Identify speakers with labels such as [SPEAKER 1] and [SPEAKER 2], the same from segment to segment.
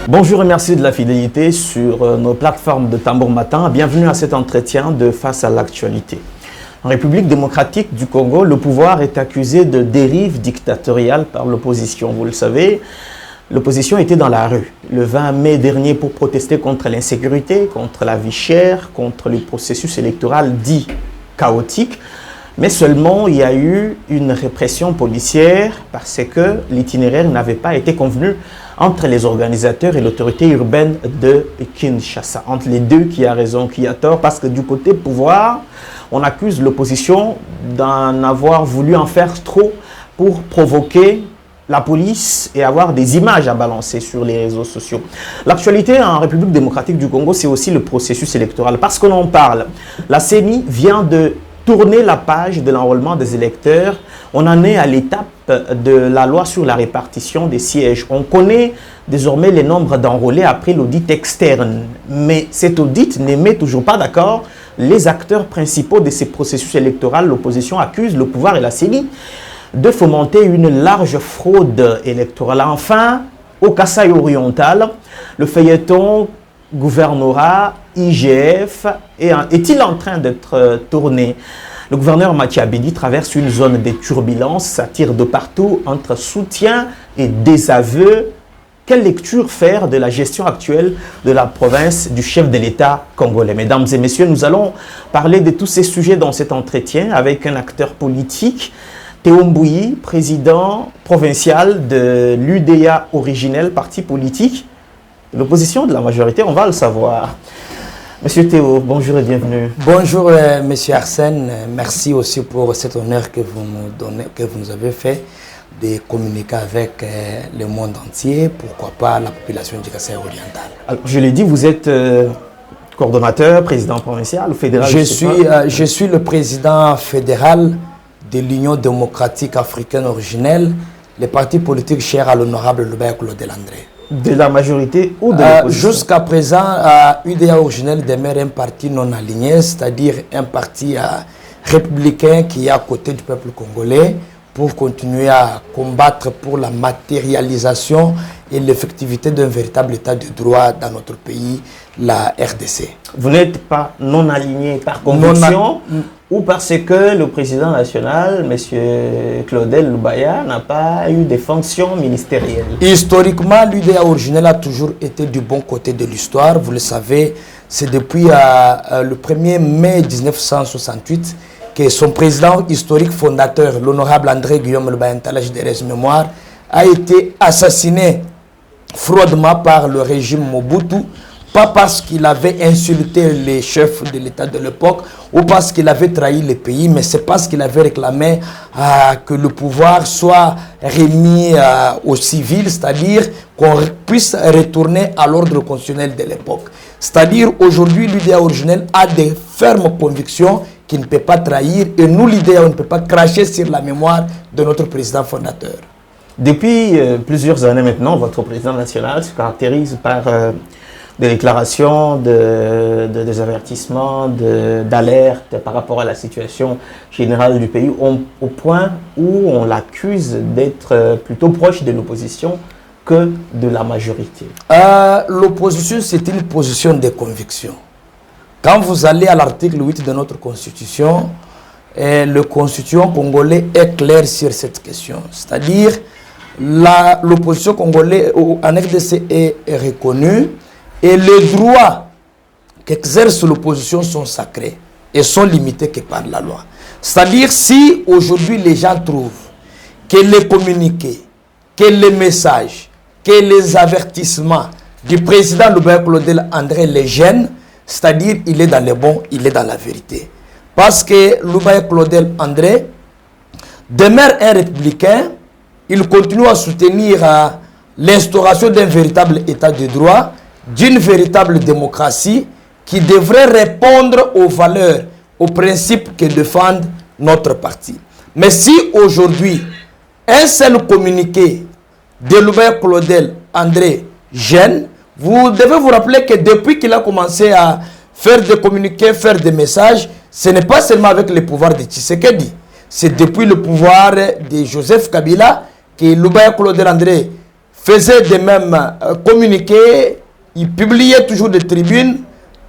[SPEAKER 1] Bonjour et merci de la fidélité sur nos plateformes de Tambour Matin. Bienvenue à cet entretien de Face à l'actualité. En République démocratique du Congo, le pouvoir est accusé de dérive dictatoriale par l'opposition. Vous le savez, l'opposition était dans la rue le 20 mai dernier pour protester contre l'insécurité, contre la vie chère, contre le processus électoral dit chaotique. Mais seulement, il y a eu une répression policière parce que l'itinéraire n'avait pas été convenu entre les organisateurs et l'autorité urbaine de Kinshasa. Entre les deux, qui a raison, qui a tort, parce que du côté pouvoir, on accuse l'opposition d'en avoir voulu en faire trop pour provoquer la police et avoir des images à balancer sur les réseaux sociaux. L'actualité en République démocratique du Congo, c'est aussi le processus électoral. Parce qu'on en parle, la CENI vient de tourner la page de l'enrôlement des électeurs. On en est à l'étape de la loi sur la répartition des sièges. On connaît désormais les nombres d'enrôlés après l'audit externe. Mais cet audit ne met toujours pas d'accord les acteurs principaux de ces processus électoraux. L'opposition accuse le pouvoir et la CENI de fomenter une large fraude électorale. Enfin, au Kasaï oriental, le feuilleton gouvernorat, IGF, est-il en train d'être tourné? Le gouverneur Mathieu Abedi traverse une zone de turbulence, ça tire de partout entre soutien et désaveu. Quelle lecture faire de la gestion actuelle de la province du chef de l'État congolais? Mesdames et messieurs, nous allons parler de tous ces sujets dans cet entretien avec un acteur politique, Théo Mbouyi, président provincial de l'UDA originel, parti politique. L'opposition de la majorité, on va le savoir. Monsieur Théo, bonjour et bienvenue.
[SPEAKER 2] Bonjour, monsieur Arsène. Merci aussi pour cet honneur que vous nous donnez, que vous nous avez fait de communiquer avec le monde entier, pourquoi pas la population du Kasaï oriental.
[SPEAKER 1] Alors, je l'ai dit, vous êtes coordonnateur, président provincial ou fédéral?
[SPEAKER 2] Je suis le président fédéral de l'Union démocratique africaine originelle, le parti politique cher à l'honorable Loubaïa-Claudel André.
[SPEAKER 1] De la majorité ou de l'opposition?
[SPEAKER 2] Jusqu'à présent, UDA originel demeure un parti non aligné, c'est-à-dire un parti républicain qui est à côté du peuple congolais pour continuer à combattre pour la matérialisation et l'effectivité d'un véritable état de droit dans notre pays, la RDC.
[SPEAKER 1] Vous n'êtes pas non aligné par conviction ou parce que le président national, M. Claudel Loubaïa, n'a pas eu des fonctions ministérielles?
[SPEAKER 2] Historiquement, l'UDA originel a toujours été du bon côté de l'histoire. Vous le savez, c'est depuis le 1er mai 1968 que son président historique fondateur, l'honorable André Guillaume Loubaïa Ntalage de mémoire, a été assassiné froidement par le régime Mobutu. Pas parce qu'il avait insulté les chefs de l'État de l'époque ou parce qu'il avait trahi le pays, mais c'est parce qu'il avait réclamé que le pouvoir soit remis aux civils, c'est-à-dire qu'on puisse retourner à l'ordre constitutionnel de l'époque. C'est-à-dire aujourd'hui, l'UDA originelle a des fermes convictions qu'il ne peut pas trahir et nous, l'UDA, on ne peut pas cracher sur la mémoire de notre président fondateur.
[SPEAKER 1] Depuis plusieurs années maintenant, votre président national se caractérise par des déclarations, des avertissements, d'alerte par rapport à la situation générale du pays, au point où on l'accuse d'être plutôt proche de l'opposition que de la majorité.
[SPEAKER 2] L'opposition, c'est une position de conviction. Quand vous allez à l'article 8 de notre Constitution, le Constitution congolais est clair sur cette question. C'est-à-dire, l'opposition congolaise en RDC est reconnue. Et les droits qu'exerce l'opposition sont sacrés et sont limités que par la loi. C'est-à-dire, si aujourd'hui les gens trouvent que les communiqués, que les messages, que les avertissements du président Loubaïa-Claudel André les gênent, c'est-à-dire il est dans le bon, il est dans la vérité. Parce que Loubaïa-Claudel André demeure un républicain, il continue à soutenir l'instauration d'un véritable état de droit, d'une véritable démocratie qui devrait répondre aux valeurs, aux principes que défendent notre parti. Mais si aujourd'hui, un seul communiqué de Loubaïa-Claudel André gêne, vous devez vous rappeler que depuis qu'il a commencé à faire des communiqués, faire des messages, ce n'est pas seulement avec le pouvoir de Tshisekedi, c'est depuis le pouvoir de Joseph Kabila que Loubaïa-Claudel André faisait de même communiqués, il publiait toujours des tribunes,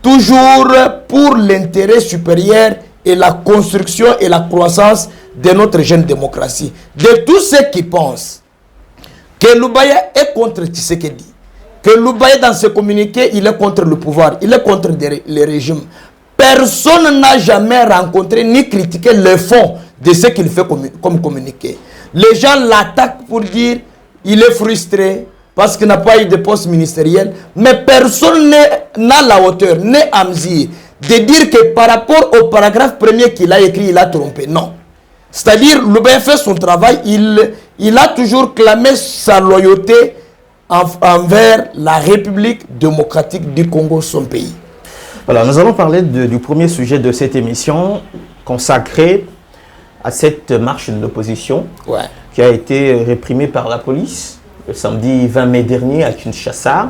[SPEAKER 2] toujours pour l'intérêt supérieur et la construction et la croissance de notre jeune démocratie. De tous ceux qui pensent que Loubaya est contre Tshisekedi, que Loubaya dans ses communiqués, il est contre le pouvoir, il est contre les régimes. Personne n'a jamais rencontré ni critiqué le fond de ce qu'il fait comme communiqué. Les gens l'attaquent pour dire qu'il est frustré parce qu'il n'a pas eu de poste ministériel, mais personne n'a la hauteur, ni Amzi, de dire que par rapport au paragraphe premier qu'il a écrit, il a trompé. Non. C'est-à-dire, Loubaya fait son travail, il a toujours clamé sa loyauté envers la République démocratique du Congo, son pays.
[SPEAKER 1] Voilà, nous allons parler du premier sujet de cette émission consacrée à cette marche de l'opposition qui a été réprimée par la police le samedi 20 mai dernier à Kinshasa.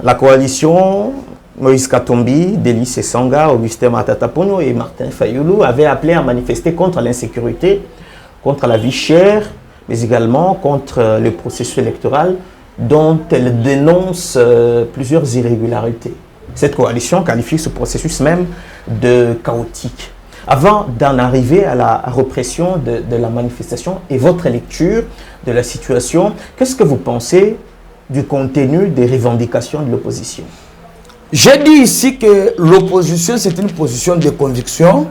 [SPEAKER 1] La coalition Moïse Katumbi, Denis Esanga, Augustin Matata Ponyo et Martin Fayulu avaient appelé à manifester contre l'insécurité, contre la vie chère, mais également contre le processus électoral dont elle dénonce plusieurs irrégularités. Cette coalition qualifie ce processus même de chaotique. Avant d'en arriver à la répression de la manifestation et votre lecture de la situation, qu'est-ce que vous pensez du contenu des revendications de l'opposition?
[SPEAKER 2] J'ai dit ici que l'opposition, c'est une position de conviction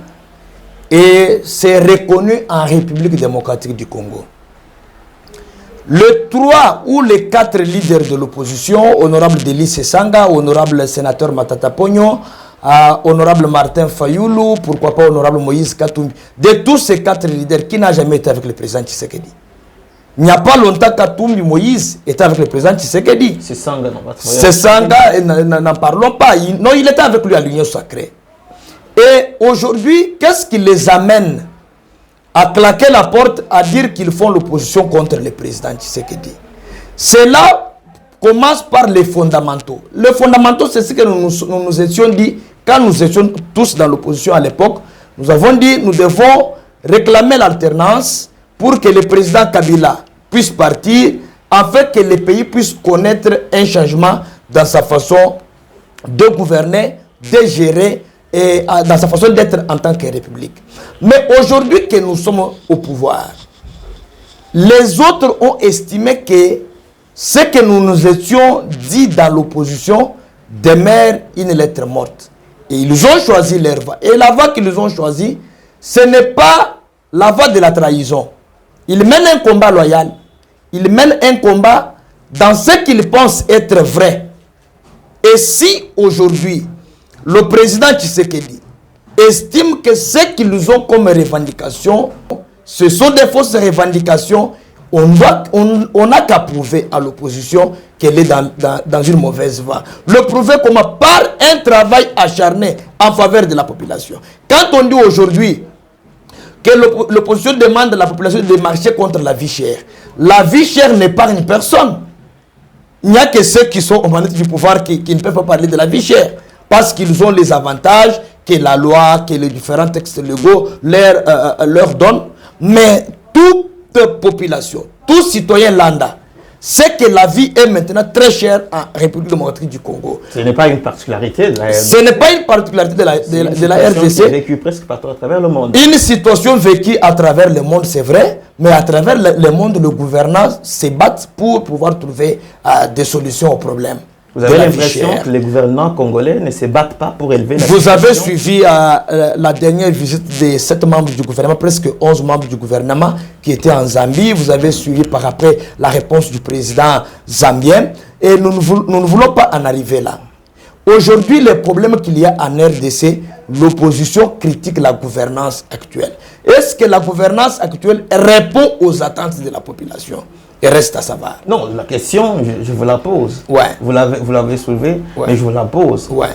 [SPEAKER 2] et c'est reconnu en République démocratique du Congo. Le 3 ou les 4 leaders de l'opposition, honorable Denis Esanga, honorable sénateur Matata Ponyo, honorable Martin Fayulu, pourquoi pas honorable Moïse Katumbi, de tous ces 4 leaders, qui n'a jamais été avec le président Tshisekedi? Il n'y a pas longtemps Katumbi Moïse était avec le président Tshisekedi.
[SPEAKER 1] C'est Sanga,
[SPEAKER 2] n'en parlons pas. Non, il était avec lui à l'Union sacrée. Et aujourd'hui, qu'est-ce qui les amène à claquer la porte, à dire qu'ils font l'opposition contre le président Tshisekedi? Cela commence par les fondamentaux. Les fondamentaux, c'est ce que nous nous étions dit quand nous étions tous dans l'opposition à l'époque. Nous avons dit nous devons réclamer l'alternance pour que le président Kabila puisse partir, afin que le pays puisse connaître un changement dans sa façon de gouverner, de gérer et dans sa façon d'être en tant que république. Mais aujourd'hui que nous sommes au pouvoir, les autres ont estimé que ce que nous nous étions dit dans l'opposition demeure une lettre morte. Et ils ont choisi leur voie. Et la voie qu'ils ont choisie, ce n'est pas la voie de la trahison. Ils mènent un combat loyal. Ils mènent un combat dans ce qu'ils pensent être vrai. Et si aujourd'hui, le président Tshisekedi estime que ce qu'ils ont comme revendication, ce sont des fausses revendications, on n'a qu'à prouver à l'opposition qu'elle est dans une mauvaise voie. Le prouver comment? Par un travail acharné en faveur de la population. Quand on dit aujourd'hui que l'opposition demande à la population de marcher contre la vie chère n'épargne personne. Il n'y a que ceux qui sont aux manettes du pouvoir qui ne peuvent pas parler de la vie chère, parce qu'ils ont les avantages que la loi, que les différents textes légaux leur donnent. Mais toute population, tout citoyen lambda, c'est que la vie est maintenant très chère en République démocratique du Congo.
[SPEAKER 1] Ce n'est pas une particularité de la RDC.
[SPEAKER 2] Ce n'est pas une particularité de la RDC.
[SPEAKER 1] Vécue presque partout à travers le monde.
[SPEAKER 2] Une situation vécue à travers le monde, c'est vrai, mais à travers le monde, le gouvernement se bat pour pouvoir trouver des solutions aux problèmes.
[SPEAKER 1] Vous avez l'impression que les gouvernants congolais ne se battent pas pour élever la
[SPEAKER 2] Vous avez suivi la dernière visite de 7 membres du gouvernement, presque 11 membres du gouvernement qui étaient en Zambie. Vous avez suivi par après la réponse du président zambien. Et nous ne voulons pas en arriver là. Aujourd'hui, les problèmes qu'il y a en RDC, l'opposition critique la gouvernance actuelle. Est-ce que la gouvernance actuelle répond aux attentes de la population? Il reste à savoir.
[SPEAKER 1] Non, la question, je vous la pose.
[SPEAKER 2] Ouais.
[SPEAKER 1] Vous l'avez soulevée,
[SPEAKER 2] ouais,
[SPEAKER 1] mais je vous la pose.
[SPEAKER 2] Ouais.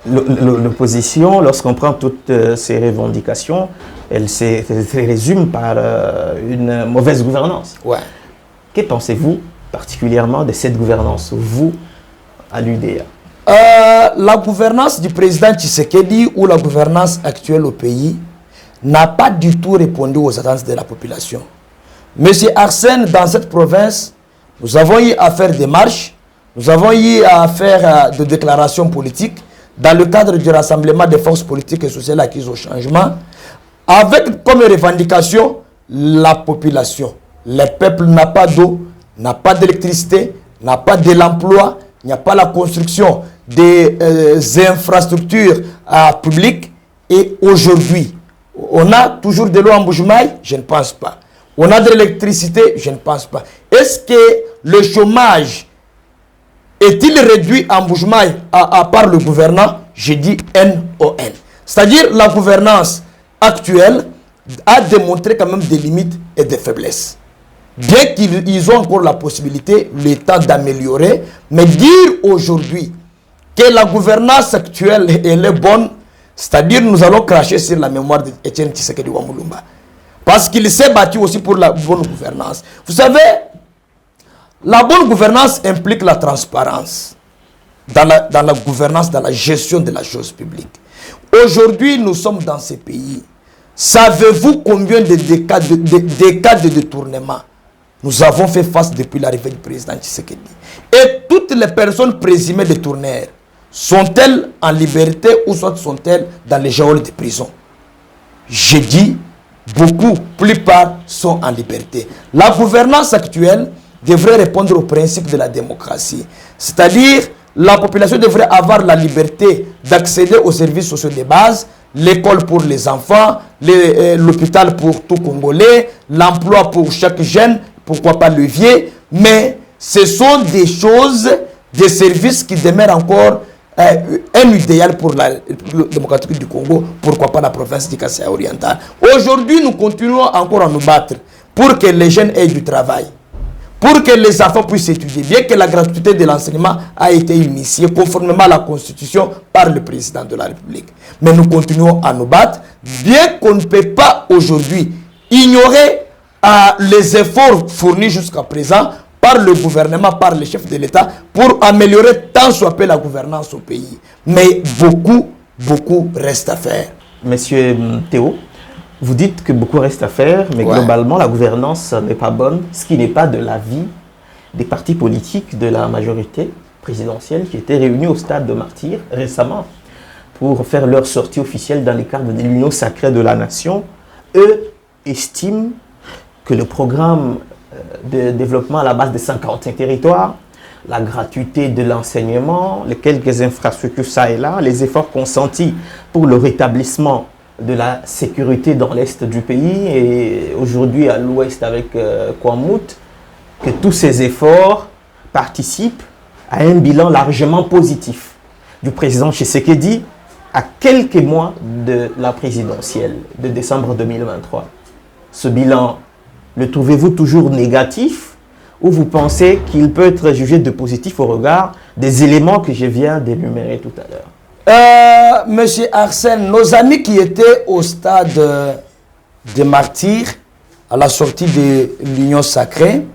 [SPEAKER 1] L'opposition, lorsqu'on prend toutes ces revendications, elle se résume par une mauvaise gouvernance.
[SPEAKER 2] Ouais.
[SPEAKER 1] Que pensez-vous particulièrement de cette gouvernance, vous, à l'UDA?
[SPEAKER 2] La gouvernance du président Tshisekedi ou la gouvernance actuelle au pays n'a pas du tout répondu aux attentes de la population. Monsieur Arsène, dans cette province, Nous avons eu à faire des marches, nous avons eu à faire des déclarations politiques dans le cadre du rassemblement des forces politiques et sociales acquises au changement, avec comme revendication la population. Le peuple n'a pas d'eau, n'a pas d'électricité, n'a pas de l'emploi, il n'y a pas la construction des infrastructures publiques. Et aujourd'hui, on a toujours de l'eau en Mbuji-Mayi? Je ne pense pas. On a de l'électricité? Je ne pense pas. Est-ce que le chômage est-il réduit en Mbuji-Mayi à part le gouvernant? Je dis NON. C'est-à-dire la gouvernance actuelle a démontré quand même des limites et des faiblesses. Bien qu'ils ont encore la possibilité, le temps d'améliorer, mais dire aujourd'hui que la gouvernance actuelle elle est bonne, c'est-à-dire nous allons cracher sur la mémoire d'Etienne Tshisekedi Wamulumba. Parce qu'il s'est battu aussi pour la bonne gouvernance. Vous savez, la bonne gouvernance implique la transparence dans la gouvernance, dans la gestion de la chose publique. Aujourd'hui, nous sommes dans ces pays. Savez-vous combien de cas de détournement nous avons fait face depuis l'arrivée du président Tshisekedi? Et toutes les personnes présumées détournées, sont-elles en liberté ou soit sont-elles dans les geôles de prison? Je dis, beaucoup, plupart sont en liberté. La gouvernance actuelle devrait répondre au principe de la démocratie. C'est-à-dire, la population devrait avoir la liberté d'accéder aux services sociaux de base, l'école pour les enfants, l'hôpital pour tout Congolais, l'emploi pour chaque jeune, pourquoi pas le vieux, mais ce sont des choses, des services qui demeurent encore un idéal pour la République démocratique du Congo, pourquoi pas la province du Kasaï oriental. Aujourd'hui, nous continuons encore à nous battre pour que les jeunes aient du travail, pour que les enfants puissent étudier, bien que la gratuité de l'enseignement a été initiée conformément à la Constitution par le président de la République. Mais nous continuons à nous battre, bien qu'on ne peut pas aujourd'hui ignorer les efforts fournis jusqu'à présent par le gouvernement, par les chefs de l'État, pour améliorer tant soit peu la gouvernance au pays. Mais beaucoup reste à faire.
[SPEAKER 1] Monsieur Théo, vous dites que beaucoup reste à faire, mais globalement, la gouvernance n'est pas bonne, ce qui n'est pas de l'avis des partis politiques de la majorité présidentielle qui étaient réunis au stade de Martyrs récemment pour faire leur sortie officielle dans les cadres de l'Union sacrée de la nation. Eux estiment que le programme de développement à la base des 55 territoires, la gratuité de l'enseignement, les quelques infrastructures ça et là, les efforts consentis pour le rétablissement de la sécurité dans l'est du pays et aujourd'hui à l'ouest avec Kwamut, que tous ces efforts participent à un bilan largement positif du président Tshisekedi à quelques mois de la présidentielle de décembre 2023. Ce bilan, le trouvez-vous toujours négatif ou vous pensez qu'il peut être jugé de positif au regard des éléments que je viens d'énumérer tout à l'heure?
[SPEAKER 2] Monsieur Arsène, nos amis qui étaient au stade de Martyrs, à la sortie de l'Union sacrée,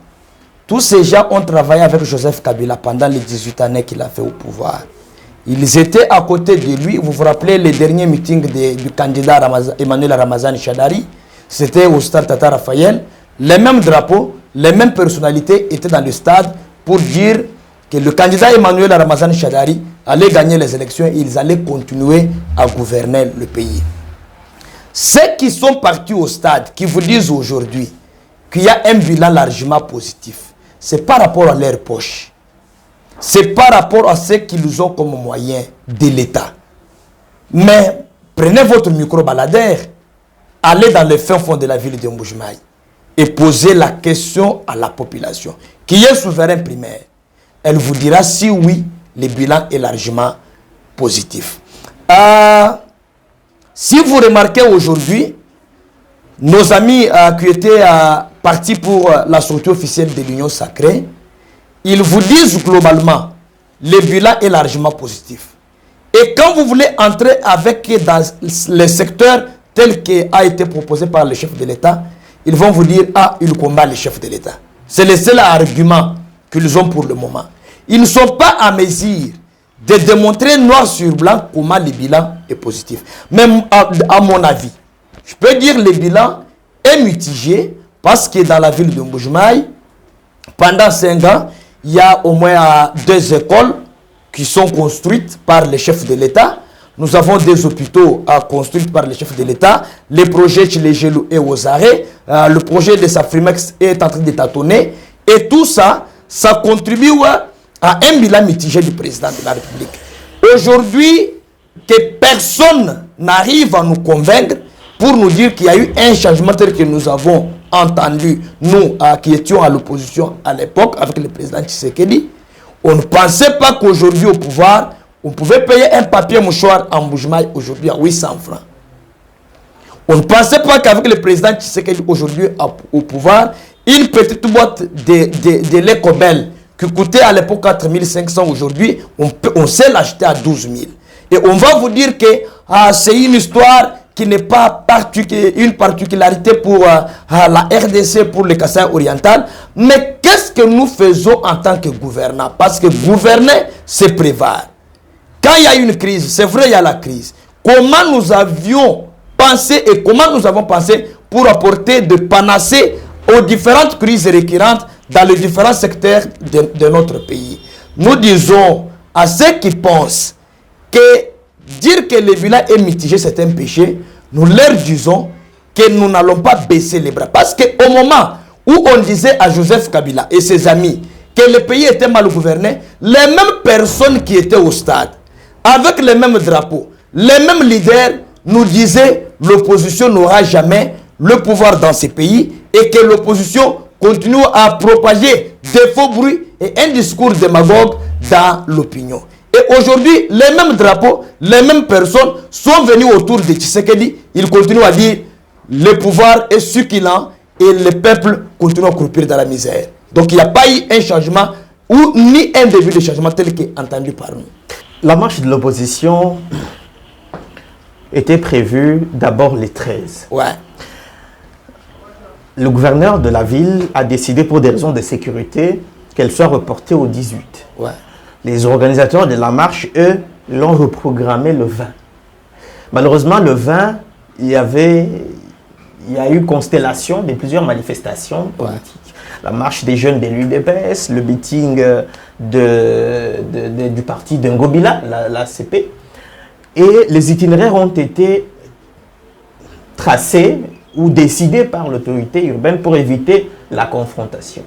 [SPEAKER 2] tous ces gens ont travaillé avec Joseph Kabila pendant les 18 années qu'il a fait au pouvoir. Ils étaient à côté de lui. Vous vous rappelez les derniers meetings du candidat Emmanuel Ramazani Shadari? C'était au stade Tata Raphaël. Les mêmes drapeaux, les mêmes personnalités étaient dans le stade pour dire que le candidat Emmanuel Ramazani Shadari allait gagner les élections et ils allaient continuer à gouverner le pays. Ceux qui sont partis au stade, qui vous disent aujourd'hui qu'il y a un bilan largement positif, c'est par rapport à leur poche. C'est par rapport à ce qu'ils ont comme moyen de l'État. Mais prenez votre micro-baladeur, allez dans le fin fond de la ville de Mbuji-Mayi et posez la question à la population, qui est souverain primaire. Elle vous dira si oui, le bilan est largement positif. Si vous remarquez aujourd'hui, nos amis qui étaient partis pour la sortie officielle de l'Union sacrée, ils vous disent globalement, le bilan est largement positif. Et quand vous voulez entrer avec dans les secteurs tels qu'a été proposé par le chef de l'État, ils vont vous dire, ah, ils combattent le chef de l'État. C'est le seul argument qu'ils ont pour le moment. Ils ne sont pas à mesure de démontrer noir sur blanc comment le bilan est positif. Même à mon avis, je peux dire que le bilan est mitigé parce que dans la ville de Mbuji-Mayi, Pendant 5 ans, il y a au moins 2 écoles qui sont construites par les chefs de l'État. Nous avons des hôpitaux construits par les chefs de l'État. Les projets chez les Gelou et aux arrêts. Le projet de Safrimex est en train de tâtonner. Et tout ça, ça contribue à un bilan mitigé du président de la République. Aujourd'hui, que personne n'arrive à nous convaincre pour nous dire qu'il y a eu un changement tel que nous avons entendu, nous qui étions à l'opposition à l'époque avec le président Tshisekedi. On ne pensait pas qu'aujourd'hui au pouvoir, on pouvait payer un papier mouchoir en Bujimaï aujourd'hui à 800 francs. On ne pensait pas qu'avec le président Tshisekedi aujourd'hui au pouvoir, une petite boîte de lait Cobel qui coûtait à l'époque 4500 aujourd'hui, on sait l'acheter à 12 000. Et on va vous dire que c'est une histoire qui n'est pas une particularité pour la RDC, pour le Kassai oriental. Mais qu'est-ce que nous faisons en tant que gouvernants? Parce que gouverner, c'est prévoir. Quand il y a une crise, c'est vrai, il y a la crise. Comment nous avions pensé et comment nous avons pensé pour apporter de panacées aux différentes crises récurrentes dans les différents secteurs de notre pays? Nous disons à ceux qui pensent que dire que le bilan est mitigé, c'est un péché. Nous leur disons que nous n'allons pas baisser les bras. Parce qu'au moment où on disait à Joseph Kabila et ses amis que le pays était mal gouverné, les mêmes personnes qui étaient au stade, avec les mêmes drapeaux, les mêmes leaders nous disaient l'opposition n'aura jamais le pouvoir dans ces pays et que l'opposition continue à propager des faux bruits et un discours démagogue dans l'opinion. Et aujourd'hui, les mêmes drapeaux, les mêmes personnes sont venus autour de Tshisekedi. Ils continuent à dire le pouvoir est succulent et le peuple continue à croupir dans la misère. Donc il n'y a pas eu un changement ou ni un début de changement tel qu'entendu par nous.
[SPEAKER 1] La marche de l'opposition était prévue d'abord les 13.
[SPEAKER 2] Ouais.
[SPEAKER 1] Le gouverneur de la ville a décidé pour des raisons de sécurité qu'elle soit reportée au 18.
[SPEAKER 2] Ouais.
[SPEAKER 1] Les organisateurs de la marche, eux, l'ont reprogrammé le 20. Malheureusement, le 20, il y a eu constellation de plusieurs manifestations politiques. La marche des jeunes de l'UDPS, le meeting du parti d'Ngobila, l'ACP. Et les itinéraires ont été tracés ou décidés par l'autorité urbaine pour éviter la confrontation.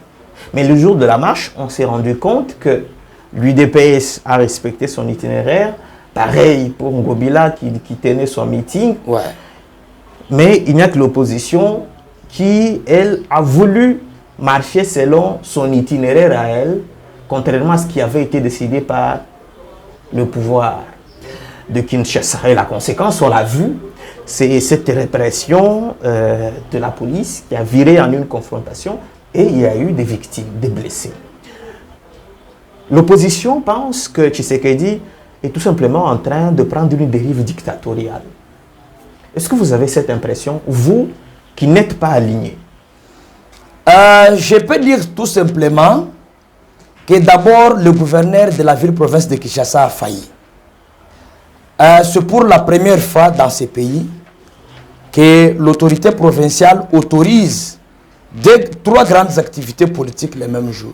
[SPEAKER 1] Mais le jour de la marche, on s'est rendu compte que l'UDPS a respecté son itinéraire, pareil pour Ngobila qui tenait son meeting.
[SPEAKER 2] Ouais.
[SPEAKER 1] Mais il n'y a que l'opposition qui, elle, a voulu marcher selon son itinéraire à elle, contrairement à ce qui avait été décidé par le pouvoir de Kinshasa. Et la conséquence, on l'a vu, c'est cette répression de la police qui a viré en une confrontation et il y a eu des victimes, des blessés. L'opposition pense que Tshisekedi est tout simplement en train de prendre une dérive dictatoriale. Est-ce que vous avez cette impression, vous qui n'êtes pas aligné?
[SPEAKER 2] Je peux dire tout simplement que d'abord le gouverneur de la ville-province de Kinshasa a failli. C'est pour la première fois dans ces pays que l'autorité provinciale autorise 3 grandes activités politiques le même jour.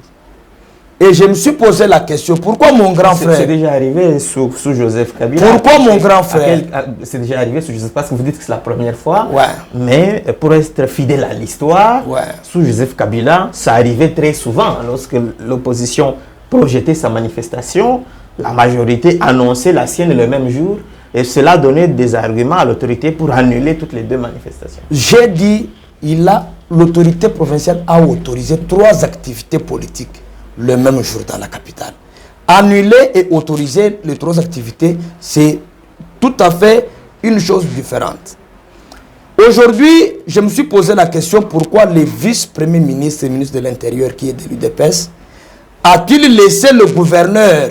[SPEAKER 2] Et je me suis posé la question, pourquoi mon grand frère...
[SPEAKER 1] C'est déjà arrivé sous Joseph Kabila.
[SPEAKER 2] Pourquoi mon grand frère...
[SPEAKER 1] C'est déjà arrivé sous Joseph, parce que vous dites que c'est la première fois.
[SPEAKER 2] Ouais.
[SPEAKER 1] Mais pour être fidèle à l'histoire,
[SPEAKER 2] ouais,
[SPEAKER 1] sous Joseph Kabila, ça arrivait très souvent. Lorsque l'opposition projetait sa manifestation, la majorité annonçait la sienne le même jour. Et cela donnait des arguments à l'autorité pour annuler toutes les 2 manifestations.
[SPEAKER 2] J'ai dit, l'autorité provinciale a autorisé 3 activités politiques le même jour dans la capitale. Annuler et autoriser les 3 activités, c'est tout à fait une chose différente. Aujourd'hui, je me suis posé la question pourquoi le vice-premier ministre et ministre de l'Intérieur, qui est de l'UDPS, a-t-il laissé le gouverneur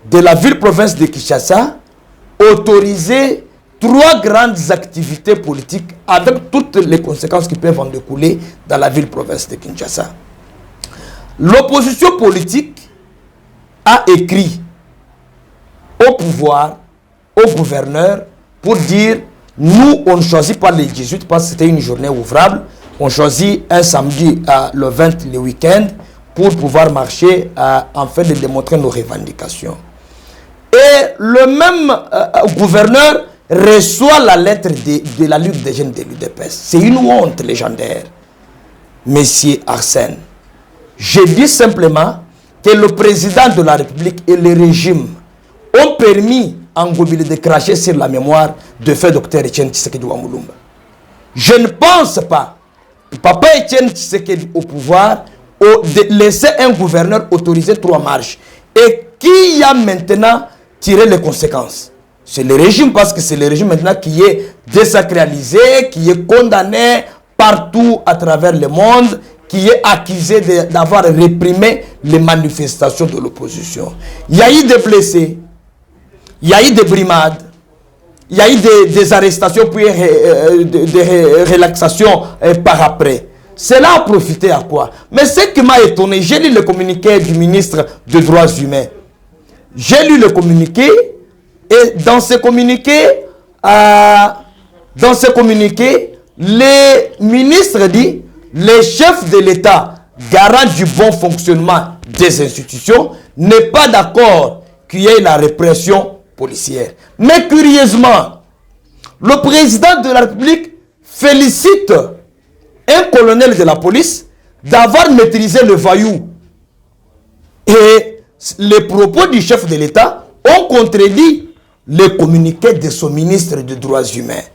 [SPEAKER 2] de la ville-province de Kinshasa autoriser 3 grandes activités politiques avec toutes les conséquences qui peuvent en découler dans la ville-province de Kinshasa. L'opposition politique a écrit au pouvoir, au gouverneur, pour dire nous, on ne choisit pas les 18 parce que c'était une journée ouvrable. On choisit un samedi, le 20, le week-end. pour pouvoir marcher en fait de démontrer nos revendications. Et le même gouverneur reçoit la lettre de la Ligue des jeunes de l'UDPS. C'est une honte légendaire. Monsieur Arsène, je dis simplement que le président de la République et le régime ont permis à Ngobile de cracher sur la mémoire de fait Dr Etienne Tshisekedi Wamulumba. Je ne pense pas que Papa Etienne Tshisekedi au pouvoir de laisser un gouverneur autoriser 3 marches. Et qui a maintenant tiré les conséquences? C'est le régime, parce que c'est le régime maintenant qui est désacralisé, qui est condamné partout à travers le monde, qui est accusé d'avoir réprimé les manifestations de l'opposition. Il y a eu des blessés, il y a eu des brimades, il y a eu des arrestations puis des relaxations par après. Cela a profité à quoi? Mais ce qui m'a étonné, j'ai lu le communiqué du ministre des Droits humains. J'ai lu le communiqué et dans ce communiqué, le ministre dit le chef de l'État, garant du bon fonctionnement des institutions, n'est pas d'accord qu'il y ait la répression policière. Mais curieusement, le président de la République félicite un colonel de la police d'avoir maîtrisé le voyou. Et les propos du chef de l'État ont contredit le communiqué de son ministre des Droits humains.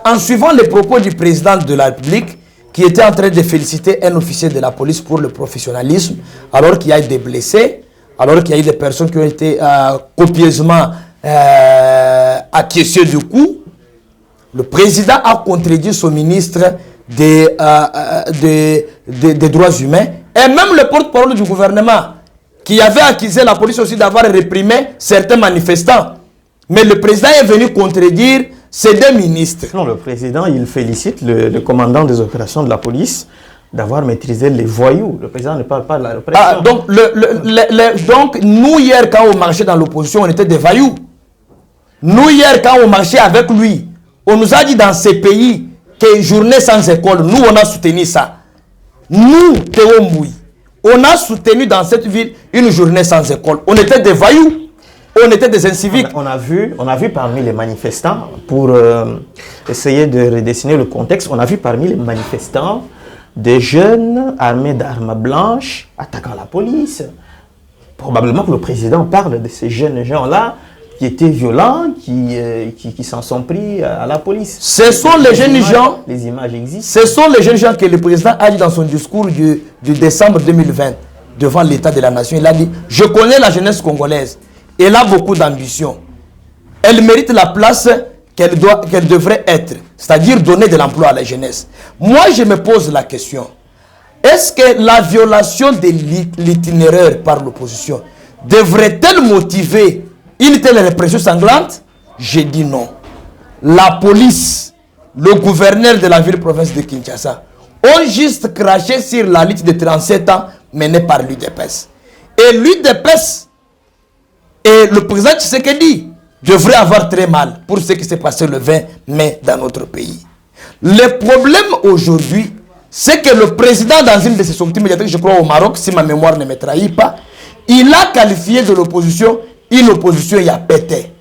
[SPEAKER 2] En suivant les propos du président de la République, qui était en train de féliciter un officier de la police pour le professionnalisme, alors qu'il y a eu des blessés, alors qu'il y a eu des personnes qui ont été copieusement acquiescées du coup, le président a contredit son ministre des Droits humains, et même le porte-parole du gouvernement, qui avait accusé la police aussi d'avoir réprimé certains manifestants. Mais le président est venu contredire ces 2 ministres.
[SPEAKER 1] Non, le président, il félicite le commandant des opérations de la police d'avoir maîtrisé les voyous. Le président ne parle pas de la répression.
[SPEAKER 2] Donc, nous, hier, quand on marchait dans l'opposition, on était des voyous. Nous, hier, quand on marchait avec lui, on nous a dit dans ces pays que journée sans école, nous, on a soutenu ça. Nous, Théo Mboui, on a soutenu dans cette ville une journée sans école. On était des voyous. On était des inciviques.
[SPEAKER 1] On a vu parmi les manifestants, pour essayer de redessiner le contexte, on a vu parmi les manifestants des jeunes armés d'armes blanches attaquant la police. Probablement que le président parle de ces jeunes gens-là qui étaient violents, qui s'en sont pris à la police.
[SPEAKER 2] Ce sont les jeunes gens.
[SPEAKER 1] Les images existent.
[SPEAKER 2] Ce sont les jeunes gens que le président a dit dans son discours du décembre 2020 devant l'État de la Nation. Il a dit: je connais la jeunesse congolaise. Elle a beaucoup d'ambition. Elle mérite la place qu'elle devrait être, c'est-à-dire donner de l'emploi à la jeunesse. Moi, je me pose la question. Est-ce que la violation de l'itinéraire par l'opposition devrait-elle motiver une telle répression sanglante? Je dis non. La police, le gouverneur de la ville-province de Kinshasa ont juste craché sur la lutte de 37 ans menée par l'UDPS. Et l'UDPS et le président Tshisekedi devrait avoir très mal pour ce qui s'est passé le 20 mai dans notre pays. Le problème aujourd'hui, c'est que le président, dans une de ses sorties médiatiques, je crois au Maroc, si ma mémoire ne me trahit pas, il a qualifié de l'opposition une opposition yapété.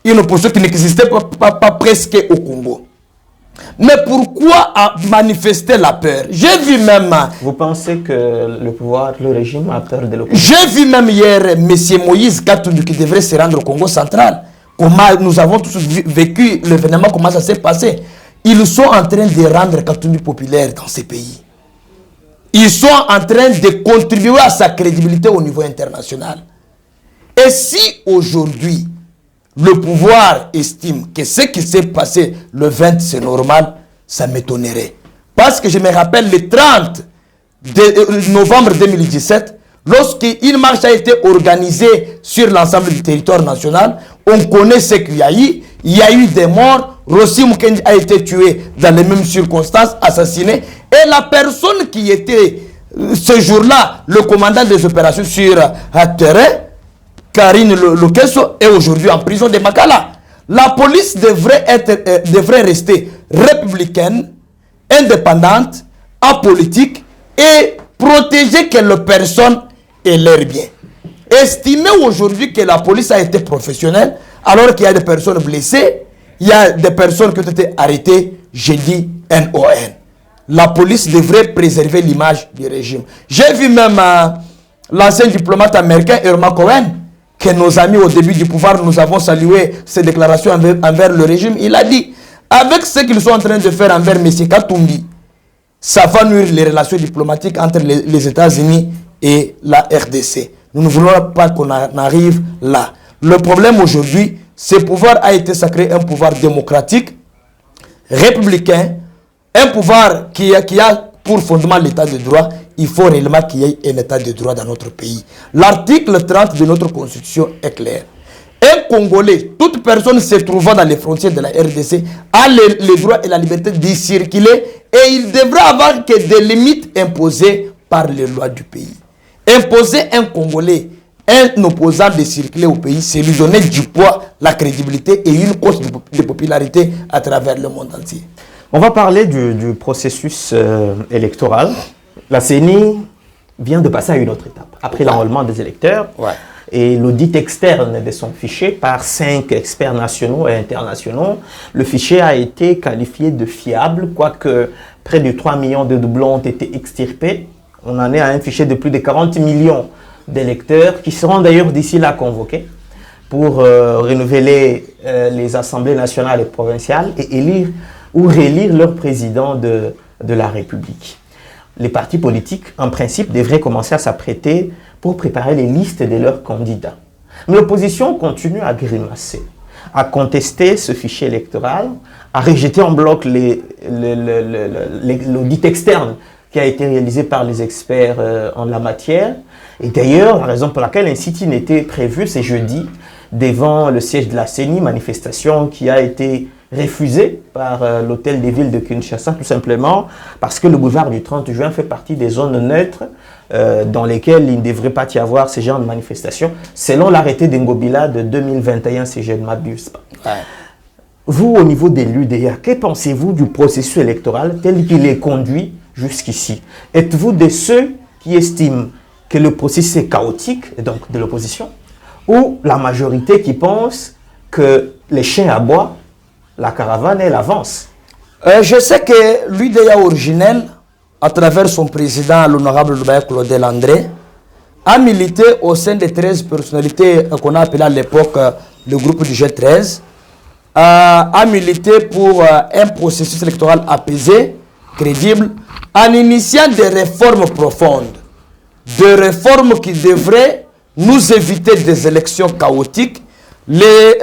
[SPEAKER 2] Une opposition qui n'existait pas presque au Congo. Mais pourquoi manifester la peur? J'ai vu même...
[SPEAKER 1] Vous pensez que le pouvoir, le régime a peur de l'opposition?
[SPEAKER 2] J'ai vu même hier M. Moïse Katumbi qui devrait se rendre au Congo central. Comment nous avons tous vécu l'événement, comment ça s'est passé. Ils sont en train de rendre Katumbi populaire dans ces pays. Ils sont en train de contribuer à sa crédibilité au niveau international. Et si aujourd'hui, le pouvoir estime que ce qui s'est passé le 20, c'est normal, ça m'étonnerait. Parce que je me rappelle le 30 novembre 2017, lorsqu'une marche a été organisée sur l'ensemble du territoire national, on connaît ce qu'il y a eu. Il y a eu des morts. Rossi Mukendi a été tué dans les mêmes circonstances, assassiné. Et la personne qui était ce jour-là, le commandant des opérations sur terrain, Karine Lokesso, est aujourd'hui en prison de Makala. La police devrait rester républicaine, indépendante, apolitique et protéger quelle personne et leurs biens. Estimer aujourd'hui que la police a été professionnelle, alors qu'il y a des personnes blessées, il y a des personnes qui ont été arrêtées, je dis NON. La police devrait préserver l'image du régime. J'ai vu même l'ancien diplomate américain Irma Cohen, que nos amis au début du pouvoir, nous avons salué ses déclarations envers le régime. Il a dit, avec ce qu'ils sont en train de faire envers M. Katumbi, ça va nuire les relations diplomatiques entre les États-Unis et la RDC. Nous ne voulons pas qu'on arrive là. Le problème aujourd'hui, ce pouvoir a été sacré un pouvoir démocratique, républicain, un pouvoir qui a pour fondement l'état de droit. Il faut réellement qu'il y ait un état de droit dans notre pays. L'article 30 de notre constitution est clair. Un Congolais, toute personne se trouvant dans les frontières de la RDC, a le droit et la liberté d'y circuler et il devra avoir que des limites imposées par les lois du pays. Imposer un Congolais, un opposant de circuler au pays, c'est lui donner du poids, la crédibilité et une cause de popularité à travers le monde entier.
[SPEAKER 1] On va parler du processus électoral. La CENI vient de passer à une autre étape. Après l'enrôlement des électeurs et l'audit externe de son fichier par 5 experts nationaux et internationaux, le fichier a été qualifié de fiable, quoique près de 3 millions de doublons ont été extirpés. On en est à un fichier de plus de 40 millions d'électeurs qui seront d'ailleurs d'ici là convoqués pour renouveler les assemblées nationales et provinciales et élire ou réélire leur président de la République. Les partis politiques, en principe, devraient commencer à s'apprêter pour préparer les listes de leurs candidats. Mais l'opposition continue à grimacer, à contester ce fichier électoral, à rejeter en bloc l'audit externe qui a été réalisé par les experts en la matière. Et d'ailleurs, la raison pour laquelle un sit-in était prévu, c'est jeudi, devant le siège de la CENI, manifestation qui a été refusée par l'hôtel des villes de Kinshasa, tout simplement parce que le boulevard du 30 juin fait partie des zones neutres dans lesquelles il ne devrait pas y avoir ce genre de manifestations, selon l'arrêté d'Ngobila de 2021, si je ne m'abuse pas. Vous, au niveau de l'UDA, que pensez-vous du processus électoral tel qu'il est conduit jusqu'ici? Êtes-vous de ceux qui estiment que le processus est chaotique, et donc de l'opposition, ou la majorité qui pense que les chiens aboient, la caravane, elle avance?
[SPEAKER 2] Je sais que l'UDA originel, à travers son président, l'honorable Claudel André, a milité au sein des 13 personnalités qu'on a appelées à l'époque le groupe du G13, a milité pour un processus électoral apaisé, crédible, en initiant des réformes profondes, des réformes qui devraient nous éviter des élections chaotiques, les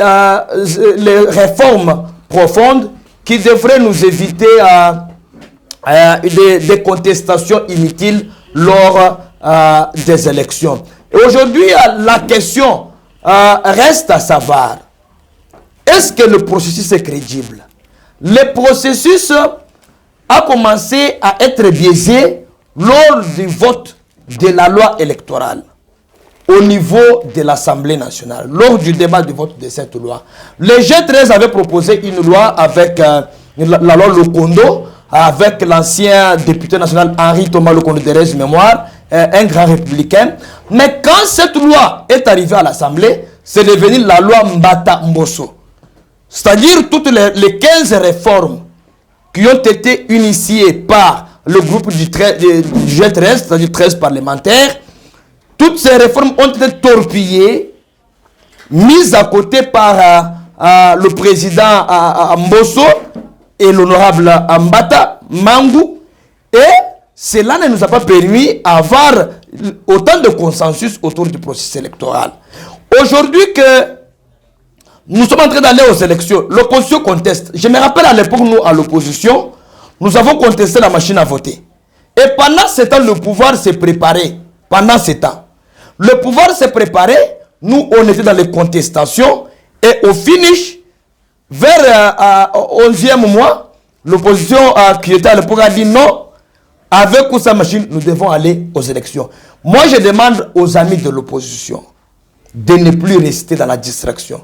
[SPEAKER 2] réformes profondes qui devraient nous éviter des contestations inutiles lors des élections. Et aujourd'hui, la question reste à savoir, est-ce que le processus est crédible? Le processus a commencé à être biaisé lors du vote de la loi électorale au niveau de l'Assemblée nationale, lors du débat du vote de cette loi. Les G13 avaient proposé une loi avec la loi Lokondo, avec l'ancien député national Henri Thomas Lokondo de mémoire, un grand républicain. Mais quand cette loi est arrivée à l'Assemblée, c'est devenu la loi Mbata Mbosso. C'est-à-dire toutes les 15 réformes qui ont été initiées par le groupe du G13, c'est-à-dire 13 parlementaires, toutes ces réformes ont été torpillées, mises à côté par le président Mbosso et l'honorable Mbata Mangou. Et cela ne nous a pas permis d'avoir autant de consensus autour du processus électoral. Aujourd'hui que nous sommes en train d'aller aux élections, l'opposition conteste. Je me rappelle à l'époque, nous, à l'opposition, nous avons contesté la machine à voter. Et pendant ce temps, le pouvoir s'est préparé. Pendant ce temps, le pouvoir s'est préparé. Nous, on était dans les contestations. Et au finish, vers le 11e mois, l'opposition qui était à l'époque a dit non. Avec ou sans machine, nous devons aller aux élections. Moi, je demande aux amis de l'opposition de ne plus rester dans la distraction.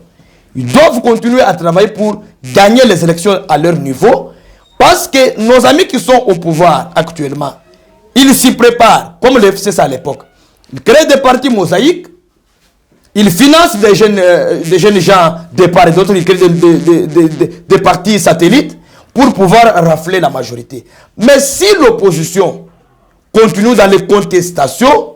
[SPEAKER 2] Ils doivent continuer à travailler pour gagner les élections à leur niveau. Parce que nos amis qui sont au pouvoir actuellement, il s'y prépare, comme le FCC à l'époque. Il crée des partis mosaïques, il finance des jeunes gens de part et d'autre, il crée des partis satellites pour pouvoir rafler la majorité. Mais si l'opposition continue dans les contestations,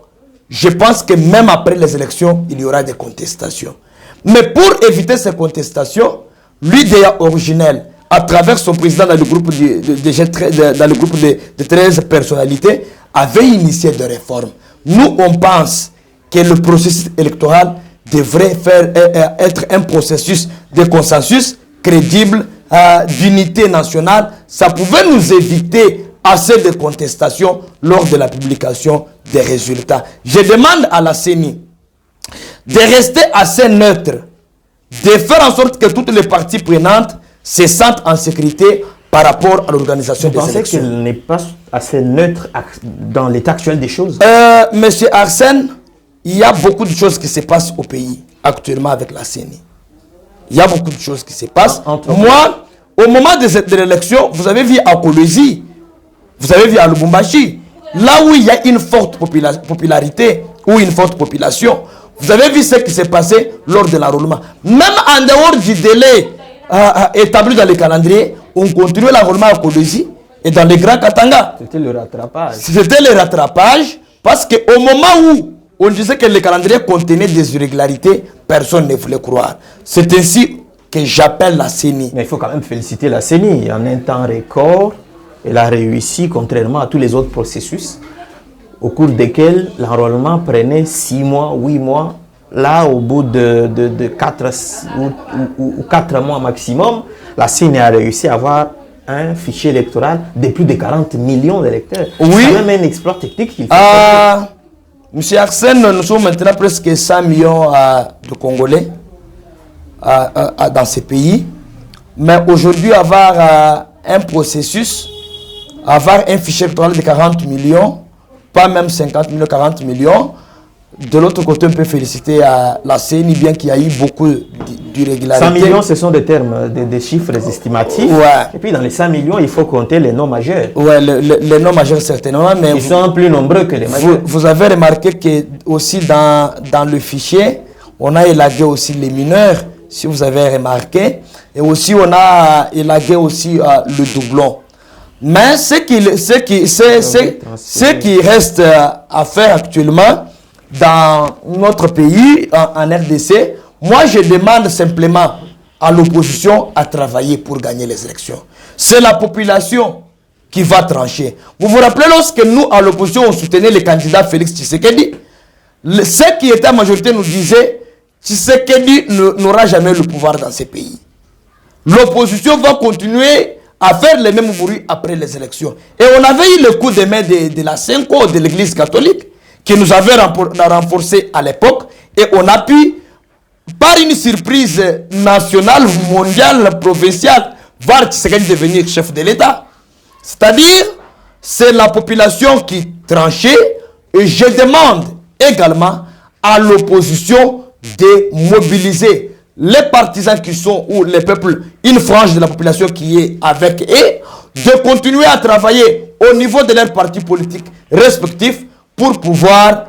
[SPEAKER 2] je pense que même après les élections, il y aura des contestations. Mais pour éviter ces contestations, l'idée originelle, à travers son président dans le groupe de 13 personnalités, avait initié des réformes. Nous, on pense que le processus électoral devrait être un processus de consensus crédible, d'unité nationale. Ça pouvait nous éviter assez de contestations lors de la publication des résultats. Je demande à la CENI de rester assez neutre, de faire en sorte que toutes les parties prenantes se sentent en sécurité par rapport à l'organisation des élections. Vous
[SPEAKER 1] pensez qu'elle n'est pas assez neutre dans l'état actuel des choses?
[SPEAKER 2] Monsieur Arsène, il y a beaucoup de choses qui se passent au pays actuellement avec la CENI. Il y a beaucoup de choses qui se passent. Moi, au moment de l'élection, vous avez vu à Kolwezi, vous avez vu à Lubumbashi, là où il y a une forte popularité ou une forte population, vous avez vu ce qui s'est passé lors de l'enrôlement. Même en dehors du délai établi dans le calendrier, on continuait l'enrôlement à Kolwezi et dans les Grands Katanga.
[SPEAKER 1] C'était le rattrapage.
[SPEAKER 2] C'était le rattrapage parce qu'au moment où on disait que le calendrier contenait des irrégularités, personne ne voulait croire. C'est ainsi que j'appelle la CENI.
[SPEAKER 1] Mais il faut quand même féliciter la CENI. En un temps record, elle a réussi, contrairement à tous les autres processus, au cours desquels l'enrôlement prenait 6 mois, 8 mois. Là, au bout de 4 mois maximum, la CENI a réussi à avoir un fichier électoral de plus de 40 millions d'électeurs.
[SPEAKER 2] Oui.
[SPEAKER 1] C'est quand même un exploit technique qu'il faut.
[SPEAKER 2] Monsieur Arsène, nous sommes maintenant presque 100 millions de Congolais dans ces pays. Mais aujourd'hui, avoir un processus, avoir un fichier électoral de 40 millions, pas même 50 millions, 40 millions. De l'autre côté, on peut féliciter la CENI, bien qu'il y a eu beaucoup d'irrégularités.
[SPEAKER 1] 100 millions, ce sont des termes, des chiffres estimatifs.
[SPEAKER 2] Ouais.
[SPEAKER 1] Et puis dans les 100 millions, il faut compter les non majeurs.
[SPEAKER 2] Oui, les non majeurs certainement. Mais
[SPEAKER 1] ils sont plus nombreux que les majeurs.
[SPEAKER 2] Vous avez remarqué que aussi dans le fichier, on a élagué aussi les mineurs, si vous avez remarqué. Et aussi, on a élagué aussi le doublon. Mais ce qui reste à faire actuellement dans notre pays, en RDC, moi je demande simplement à l'opposition à travailler pour gagner les élections. C'est la population qui va trancher. Vous vous rappelez lorsque nous, à l'opposition, on soutenait le candidat Félix Tshisekedi, ceux qui étaient en majorité nous disaient Tshisekedi n'aura jamais le pouvoir dans ces pays. L'opposition va continuer à faire les mêmes bruits après les élections. Et on avait eu le coup de main de la Senko, de l'église catholique, qui nous avait renforcé à l'époque. Et on a pu, par une surprise nationale, mondiale, provinciale, voir Tshisekedi devenir chef de l'État. C'est-à-dire, c'est la population qui tranchait. Et je demande également à l'opposition de mobiliser les partisans qui sont, ou les peuples, une frange de la population qui est avec eux, de continuer à travailler au niveau de leurs partis politiques respectifs pour pouvoir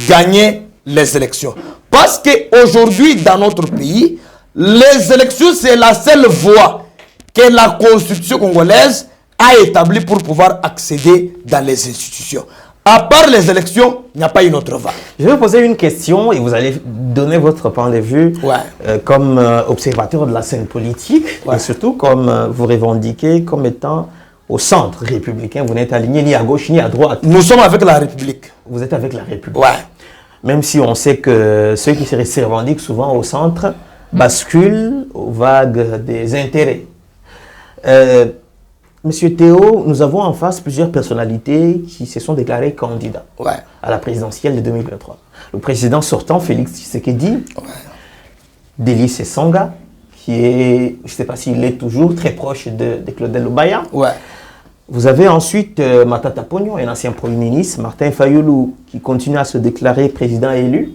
[SPEAKER 2] gagner les élections. Parce qu'aujourd'hui, dans notre pays, les élections, c'est la seule voie que la Constitution congolaise a établie pour pouvoir accéder dans les institutions. À part les élections, il n'y a pas une autre voie.
[SPEAKER 1] Je vais vous poser une question et vous allez donner votre point de vue comme observateur de la scène politique et surtout comme vous revendiquez comme étant au centre républicain. Vous n'êtes aligné ni à gauche ni à droite.
[SPEAKER 2] Nous sommes avec la République.
[SPEAKER 1] Vous êtes avec la République. Même si on sait que ceux qui se revendiquent souvent au centre basculent aux vagues des intérêts. Monsieur Théo, nous avons en face plusieurs personnalités qui se sont déclarées candidats à la présidentielle de 2023. Le président sortant, Félix Tshisekedi, Délice Songa, qui est, je ne sais pas s'il est toujours, très proche de Claudel Lobaya. Vous avez ensuite Matata Pognon, un ancien Premier ministre, Martin Fayulu, qui continue à se déclarer président élu.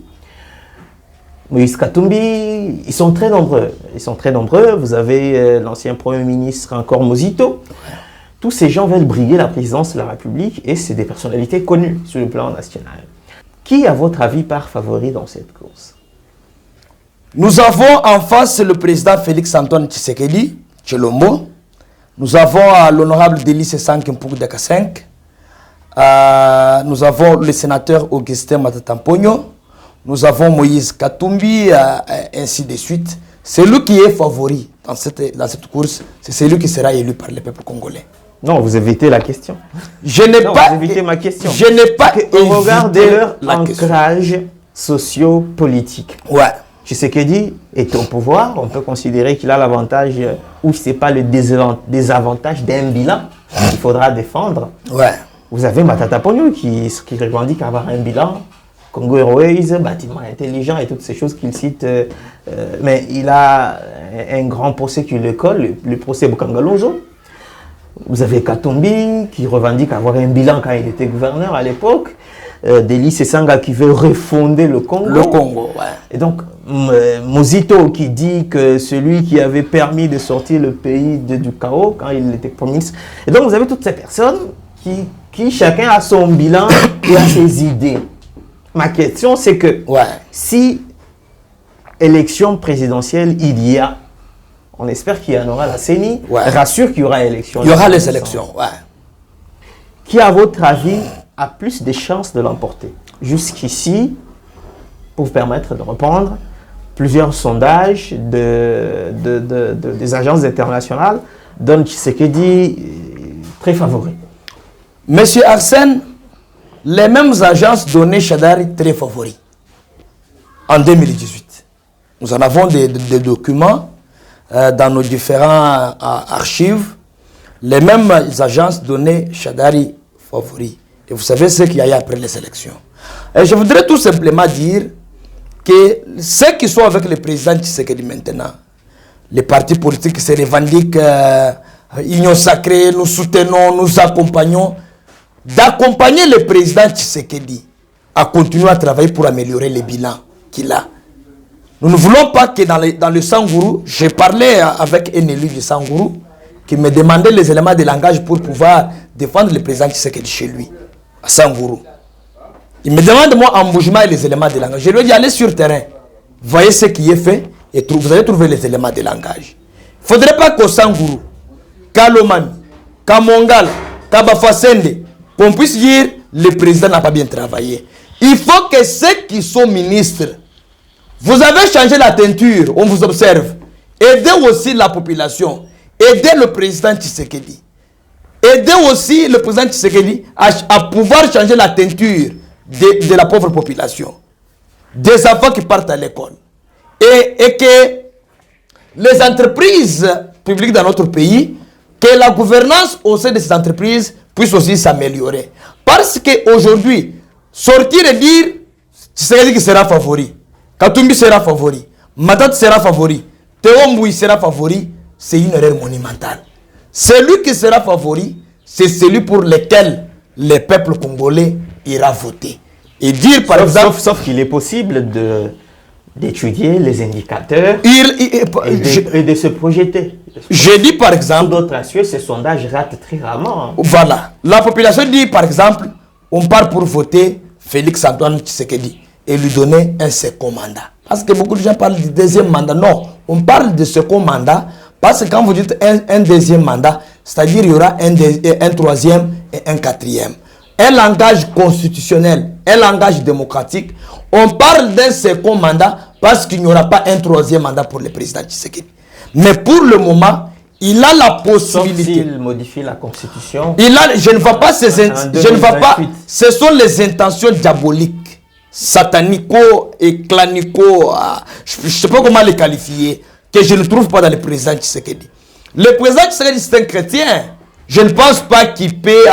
[SPEAKER 1] Moïse Katumbi, ils sont très nombreux. Ils sont très nombreux. Vous avez l'ancien Premier ministre encore Mozito. Tous ces gens veulent briguer la présidence de la République et c'est des personnalités connues sur le plan national. Qui, à votre avis, part favori dans cette course?
[SPEAKER 2] Nous avons en face le président Félix-Antoine Tshisekedi, Tshilombo. Nous avons l'honorable Délice Sankimpouk Dakasenk. Nous avons le sénateur Augustin Matatampogno. Nous avons Moïse Katumbi, ainsi de suite. Celui qui est favori dans cette course, c'est celui qui sera élu par le peuple congolais.
[SPEAKER 1] Non, vous évitez la question.
[SPEAKER 2] Je n'ai pas
[SPEAKER 1] évité ma question.
[SPEAKER 2] Je n'ai pas
[SPEAKER 1] au regard de leur ancrage socio-politique.
[SPEAKER 2] Ouais.
[SPEAKER 1] Tshisekedi est au pouvoir, on peut considérer qu'il a l'avantage, ou c'est pas le désavantage d'un bilan qu'il faudra défendre.
[SPEAKER 2] Ouais.
[SPEAKER 1] Vous avez Matata Ponyo qui revendique avoir un bilan, Congo Airways, bâtiment intelligent et toutes ces choses qu'il cite, mais il a un grand procès qui le colle, le procès Bukangalonzo. Vous avez Katumbi qui revendique avoir un bilan quand il était gouverneur à l'époque. Délice Sanga qui veut refonder le Congo.
[SPEAKER 2] Le Congo, ouais.
[SPEAKER 1] Et donc, Mozito qui dit que celui qui avait permis de sortir le pays du chaos quand il était Premier ministre. Et donc, vous avez toutes ces personnes qui chacun a son bilan et a ses idées. Ma question, c'est que si élection présidentielle il y a, on espère qu'il y en aura la CENI, rassure qu'il y aura élection.
[SPEAKER 2] Il y aura les élections, ouais.
[SPEAKER 1] Qui, à votre avis, a plus de chances de l'emporter? Jusqu'ici, pour vous permettre de répondre, plusieurs sondages des agences internationales donnent Tshisekedi très favori.
[SPEAKER 2] Monsieur Arsène, les mêmes agences donnaient Chadari très favori en 2018. Nous en avons des documents dans nos différents archives. Les mêmes agences donnaient Chadari favori. Et vous savez ce qu'il y a eu après les élections. Et je voudrais tout simplement dire que ceux qui sont avec le président Tshisekedi maintenant, les partis politiques qui se revendiquent union sacrée, nous soutenons, nous accompagnons, d'accompagner le président Tshisekedi à continuer à travailler pour améliorer les bilans qu'il a. Nous ne voulons pas que dans le Sangourou, j'ai parlé avec un élu du Sangourou qui me demandait les éléments de langage pour pouvoir défendre le président Tshisekedi chez lui, à Sangourou. Il me demande moi en bougement et les éléments de langage. Je lui ai dit allez sur le terrain, voyez ce qui est fait et vous allez trouver les éléments de langage. Il ne faudrait pas qu'au Sangourou, qu'à Lomami, qu'à Mongal, qu'à Bafasende, qu'on puisse dire le président n'a pas bien travaillé. Il faut que ceux qui sont ministres, vous avez changé la teinture, on vous observe. Aidez aussi la population. Aidez le président Tshisekedi. Aidez aussi le président Tshisekedi à pouvoir changer la teinture de la pauvre population. Des enfants qui partent à l'école. Et que les entreprises publiques dans notre pays, que la gouvernance au sein de ces entreprises puisse aussi s'améliorer. Parce qu'aujourd'hui, sortir et dire Tshisekedi qui sera favori, Katumbi sera favori, Matata sera favori, Théo Mbouy sera favori, c'est une erreur monumentale. Celui qui sera favori, c'est celui pour lequel le peuple congolais ira voter. Et dire par exemple...
[SPEAKER 1] Sauf qu'il est possible d'étudier les indicateurs et de se projeter.
[SPEAKER 2] Je dis par exemple...
[SPEAKER 1] Sous d'autres aspects, ces sondages ratent très rarement.
[SPEAKER 2] Voilà. La population dit par exemple, on part pour voter Félix-Antoine Tshisekedi et lui donner un second mandat. Parce que beaucoup de gens parlent du deuxième mandat. Non, on parle de second mandat parce que quand vous dites un deuxième mandat, c'est-à-dire il y aura un troisième et un quatrième. Un langage constitutionnel, un langage démocratique. On parle d'un second mandat parce qu'il n'y aura pas un troisième mandat pour le président Tshisekedi. Mais pour le moment, il a la possibilité.
[SPEAKER 1] Sauf s'il modifie la constitution.
[SPEAKER 2] Je ne vois pas ce sont les intentions diaboliques, satanico et clanico, je ne sais pas comment les qualifier, que je ne trouve pas dans le président Tshisekedi. Le président Tshisekedi, c'est un chrétien. Je ne pense pas qu'il peut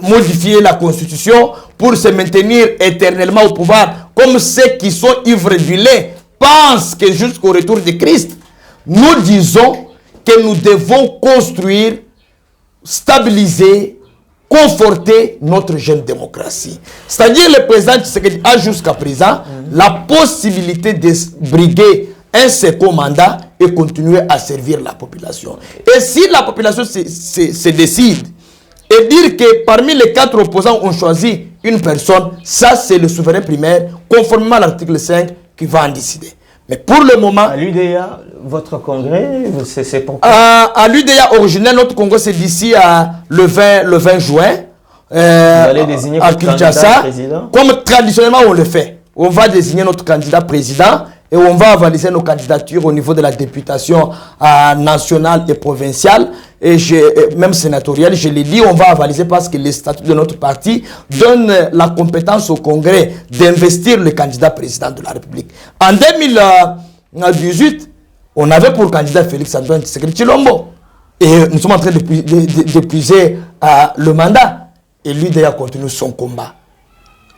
[SPEAKER 2] modifier la constitution pour se maintenir éternellement au pouvoir, comme ceux qui sont ivres du lait pensent que jusqu'au retour de Christ. Nous disons que nous devons construire, stabiliser, conforter notre jeune démocratie. C'est-à-dire le président Tshisekedi a jusqu'à présent la possibilité de briguer un second mandat et continuer à servir la population. Et si la population se décide et dire que parmi les 4 opposants, on choisit une personne, ça c'est le souverain primaire, conformément à l'article 5, qui va en décider. Mais pour le moment...
[SPEAKER 1] À l'UDA, votre congrès, c'est pourquoi?
[SPEAKER 2] À l'UDA originel, notre congrès, c'est d'ici le 20 juin.
[SPEAKER 1] Vous allez désigner votre candidat président?
[SPEAKER 2] Comme traditionnellement on le fait. On va désigner notre candidat président et on va avaliser nos candidatures au niveau de la députation nationale et provinciale et même sénatoriale. Je l'ai dit, on va avaliser parce que les statuts de notre parti donnent la compétence au Congrès d'investir le candidat président de la République. En 2018, on avait pour candidat Félix-Antoine Tshisekedi Tshilombo. Et nous sommes en train d'épuiser le mandat. Et l'UDA continue son combat.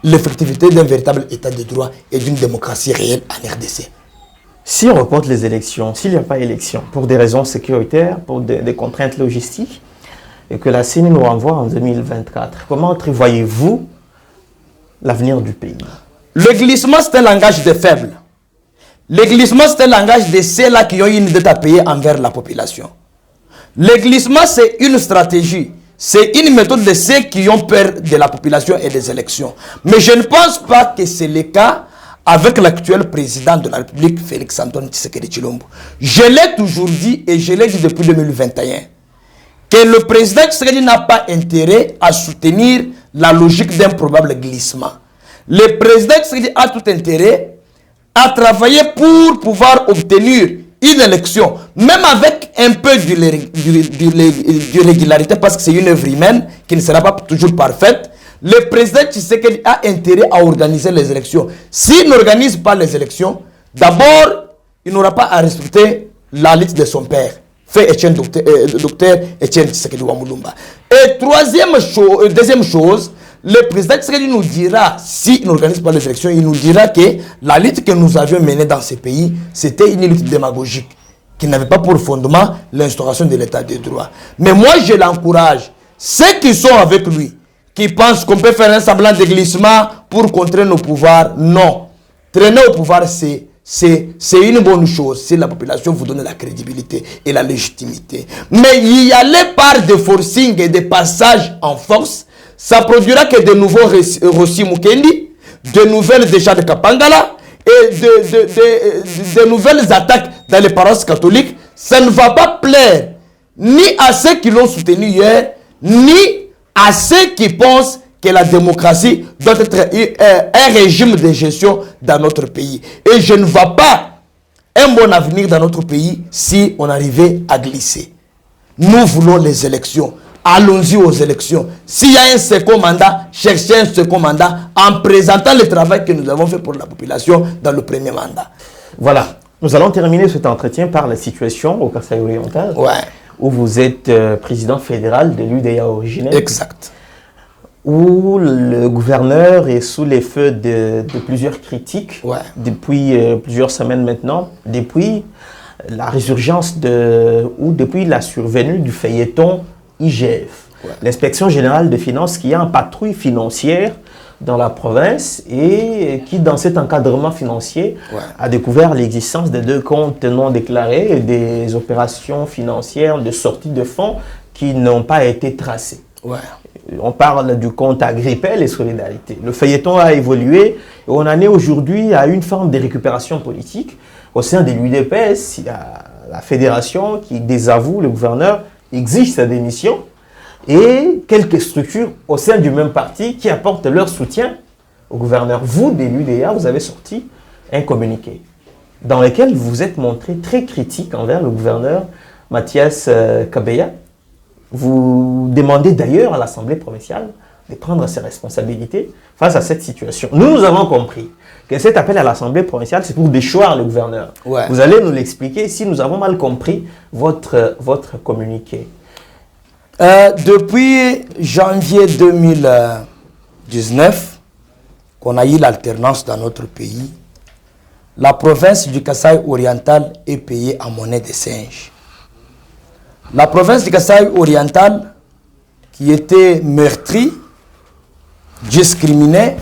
[SPEAKER 2] L'effectivité d'un véritable état de droit et d'une démocratie réelle en RDC.
[SPEAKER 1] Si on reporte les élections, s'il n'y a pas élection, pour des raisons sécuritaires, pour des contraintes logistiques, et que la CENI nous renvoie en 2024, comment entrevoyez-vous l'avenir du pays?
[SPEAKER 2] Le glissement, c'est un langage des faibles. Le glissement, c'est un langage de ceux-là qui ont une dette à payer envers la population. Le glissement, c'est une stratégie. C'est une méthode de ceux qui ont peur de la population et des élections. Mais je ne pense pas que c'est le cas avec l'actuel président de la République, Félix-Antoine Tshisekedi Tshilombo. Je l'ai toujours dit et je l'ai dit depuis 2021 que le président Tshisekedi n'a pas intérêt à soutenir la logique d'un probable glissement. Le président Tshisekedi a tout intérêt à travailler pour pouvoir obtenir une élection, même avec un peu d'irrégularité, parce que c'est une œuvre humaine qui ne sera pas toujours parfaite. Le président Tshisekedi a intérêt à organiser les élections. S'il n'organise pas les élections, d'abord, il n'aura pas à respecter la liste de son père, docteur Etienne Tshisekedi Wamulumba. Et deuxième chose, le président Tshisekedi nous dira, s'il n'organise pas les élections, il nous dira que la lutte que nous avions menée dans ces pays, c'était une lutte démagogique, qui n'avait pas pour fondement l'instauration de l'état de droit. Mais moi, je l'encourage. Ceux qui sont avec lui, qui pensent qu'on peut faire un semblant de glissement pour contrer nos pouvoirs, non. Traîner au pouvoir, c'est une bonne chose si la population vous donne la crédibilité et la légitimité. Mais y aller par des forcing et des passages en force, ça produira que de nouveaux Rossi Mukendi, de nouvelles déjà de Kapangala et de nouvelles attaques dans les paroisses catholiques. Ça ne va pas plaire ni à ceux qui l'ont soutenu hier, ni à ceux qui pensent que la démocratie doit être un régime de gestion dans notre pays. Et je ne vois pas un bon avenir dans notre pays si on arrivait à glisser. Nous voulons les élections. Allons-y aux élections. S'il y a un second mandat, cherchez un second mandat en présentant le travail que nous avons fait pour la population dans le premier mandat.
[SPEAKER 1] Voilà. Nous allons terminer cet entretien par la situation au Kasaï oriental, où vous êtes président fédéral de l'UDA originel.
[SPEAKER 2] Exact.
[SPEAKER 1] Où le gouverneur est sous les feux de plusieurs critiques depuis plusieurs semaines maintenant, depuis la résurgence depuis la survenue du feuilleton IGF, l'inspection générale des finances, qui est en patrouille financière dans la province et qui, dans cet encadrement financier, a découvert l'existence de 2 comptes non déclarés et des opérations financières de sortie de fonds qui n'ont pas été tracées. On parle du compte Agripel et Solidarité. Le feuilleton a évolué et on en est aujourd'hui à une forme de récupération politique. Au sein de l'UDPS, il y a la fédération qui désavoue le gouverneur, exige sa démission, et quelques structures au sein du même parti qui apportent leur soutien au gouverneur. Vous, de l'UDA, vous avez sorti un communiqué dans lequel vous vous êtes montré très critique envers le gouverneur Mathias Kabeya. Vous demandez d'ailleurs à l'Assemblée provinciale de prendre ses responsabilités face à cette situation. Nous avons compris que cet appel à l'Assemblée provinciale, c'est pour déchoir le gouverneur. Vous allez nous l'expliquer si nous avons mal compris votre communiqué.
[SPEAKER 2] Depuis janvier 2019, qu'on a eu l'alternance dans notre pays, la province du Kasaï oriental est payée en monnaie de singe. La province du Kasaï oriental, qui était meurtrie, discriminée,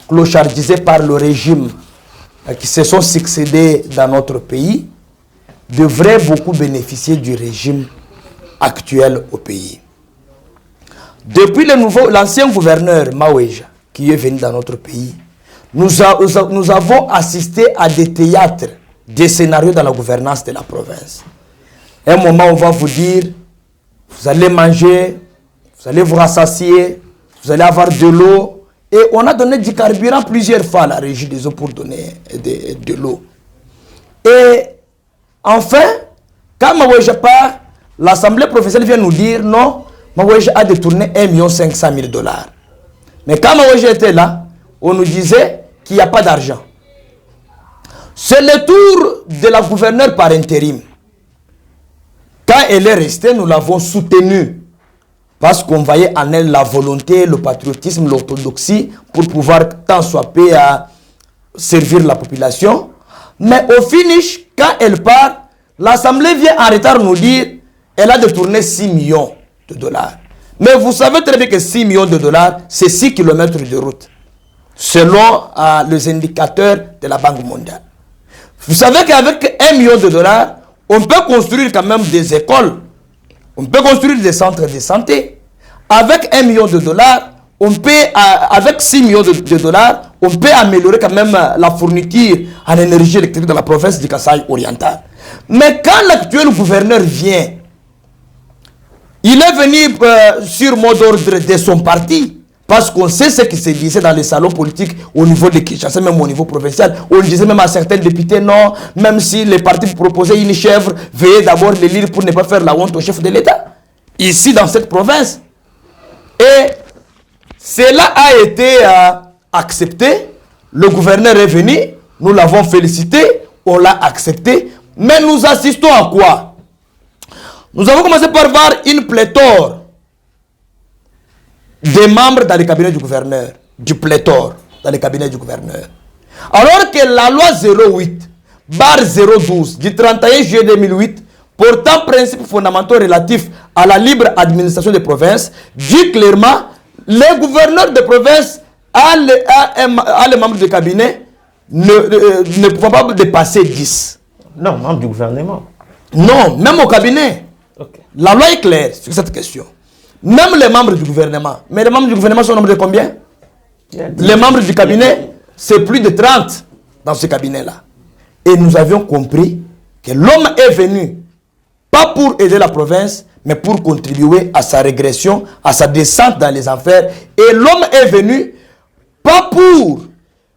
[SPEAKER 2] clochardisée par le régime qui se sont succédés dans notre pays devraient beaucoup bénéficier du régime actuel au pays. Depuis l'ancien gouverneur Maweja, qui est venu dans notre pays, nous avons assisté à des théâtres, des scénarios dans la gouvernance de la province. À un moment, on va vous dire, vous allez manger, vous allez vous rassasier, vous allez avoir de l'eau. Et on a donné du carburant plusieurs fois à la régie des eaux pour donner de l'eau. Et enfin, quand Maweja part, l'Assemblée professionnelle vient nous dire non, Maweja a détourné 1 500 000 $. Mais quand Maweja était là, on nous disait qu'il n'y a pas d'argent. C'est le tour de la gouverneure par intérim. Quand elle est restée, nous l'avons soutenue. Parce qu'on voyait en elle la volonté, le patriotisme, l'orthodoxie pour pouvoir tant soit peu à servir la population. Mais au finish, quand elle part, l'Assemblée vient en retard nous dire qu'elle a détourné 6 millions de $. Mais vous savez très bien que 6 millions de $, c'est 6 km de route. Selon les indicateurs de la Banque mondiale. Vous savez qu'avec 1 million de $, on peut construire quand même des écoles. On peut construire des centres de santé. Avec 1 million de $, on peut, avec 6 millions de $, on peut améliorer quand même la fourniture en énergie électrique dans la province du Kasaï oriental. Mais quand l'actuel gouverneur vient, il est venu sur mot d'ordre de son parti. Parce qu'on sait ce qui se disait dans les salons politiques au niveau de Kinshasa, même au niveau provincial. On disait même à certains députés, non, même si les partis vous proposaient une chèvre, veuillez d'abord l'élire pour ne pas faire la honte au chef de l'État. Ici, dans cette province. Et cela a été accepté. Le gouverneur est venu, nous l'avons félicité, on l'a accepté. Mais nous assistons à quoi? Nous avons commencé par voir une pléthore des membres dans le cabinet du gouverneur, du pléthore dans le cabinet du gouverneur. Alors que la loi 08/012 du 31 juillet 2008 portant principes fondamentaux relatifs à la libre administration des provinces dit clairement les gouverneurs de province à les membres du cabinet ne pouvons pas dépasser 10.
[SPEAKER 1] Non, membres du gouvernement.
[SPEAKER 2] Non, même au cabinet.
[SPEAKER 1] Okay.
[SPEAKER 2] La loi est claire sur cette question. Même les membres du gouvernement. Mais les membres du gouvernement sont au nombre de combien? Les membres du cabinet, c'est plus de 30 dans ce cabinet-là. Et nous avions compris que l'homme est venu, pas pour aider la province, mais pour contribuer à sa régression, à sa descente dans les enfers. Et l'homme est venu, pas pour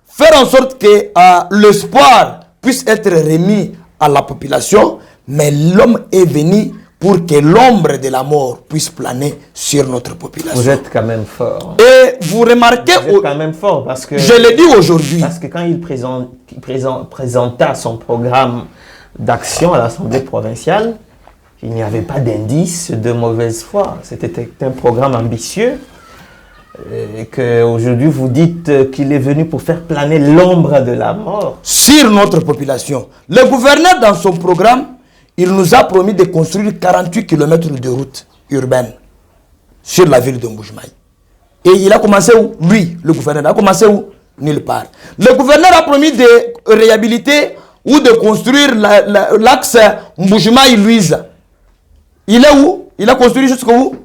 [SPEAKER 2] faire en sorte que l'espoir puisse être remis à la population, mais l'homme est venu pour que l'ombre de la mort puisse planer sur notre population.
[SPEAKER 1] Vous êtes quand même fort.
[SPEAKER 2] Et vous remarquez...
[SPEAKER 1] Vous êtes quand même fort parce que...
[SPEAKER 2] Je l'ai dit aujourd'hui.
[SPEAKER 1] Parce que quand il présenta son programme d'action à l'Assemblée provinciale, il n'y avait pas d'indice de mauvaise foi. C'était un programme ambitieux. Et qu'aujourd'hui vous dites qu'il est venu pour faire planer l'ombre de la mort.
[SPEAKER 2] Sur notre population. Le gouverneur, dans son programme, il nous a promis de construire 48 km de route urbaine sur la ville de Mboujmaï. Et il a commencé où? Lui, le gouverneur, a commencé où? Nulle part. Le gouverneur a promis de réhabiliter ou de construire l'axe Mboujmaï-Louise. Il est où? Il a construit jusqu'où?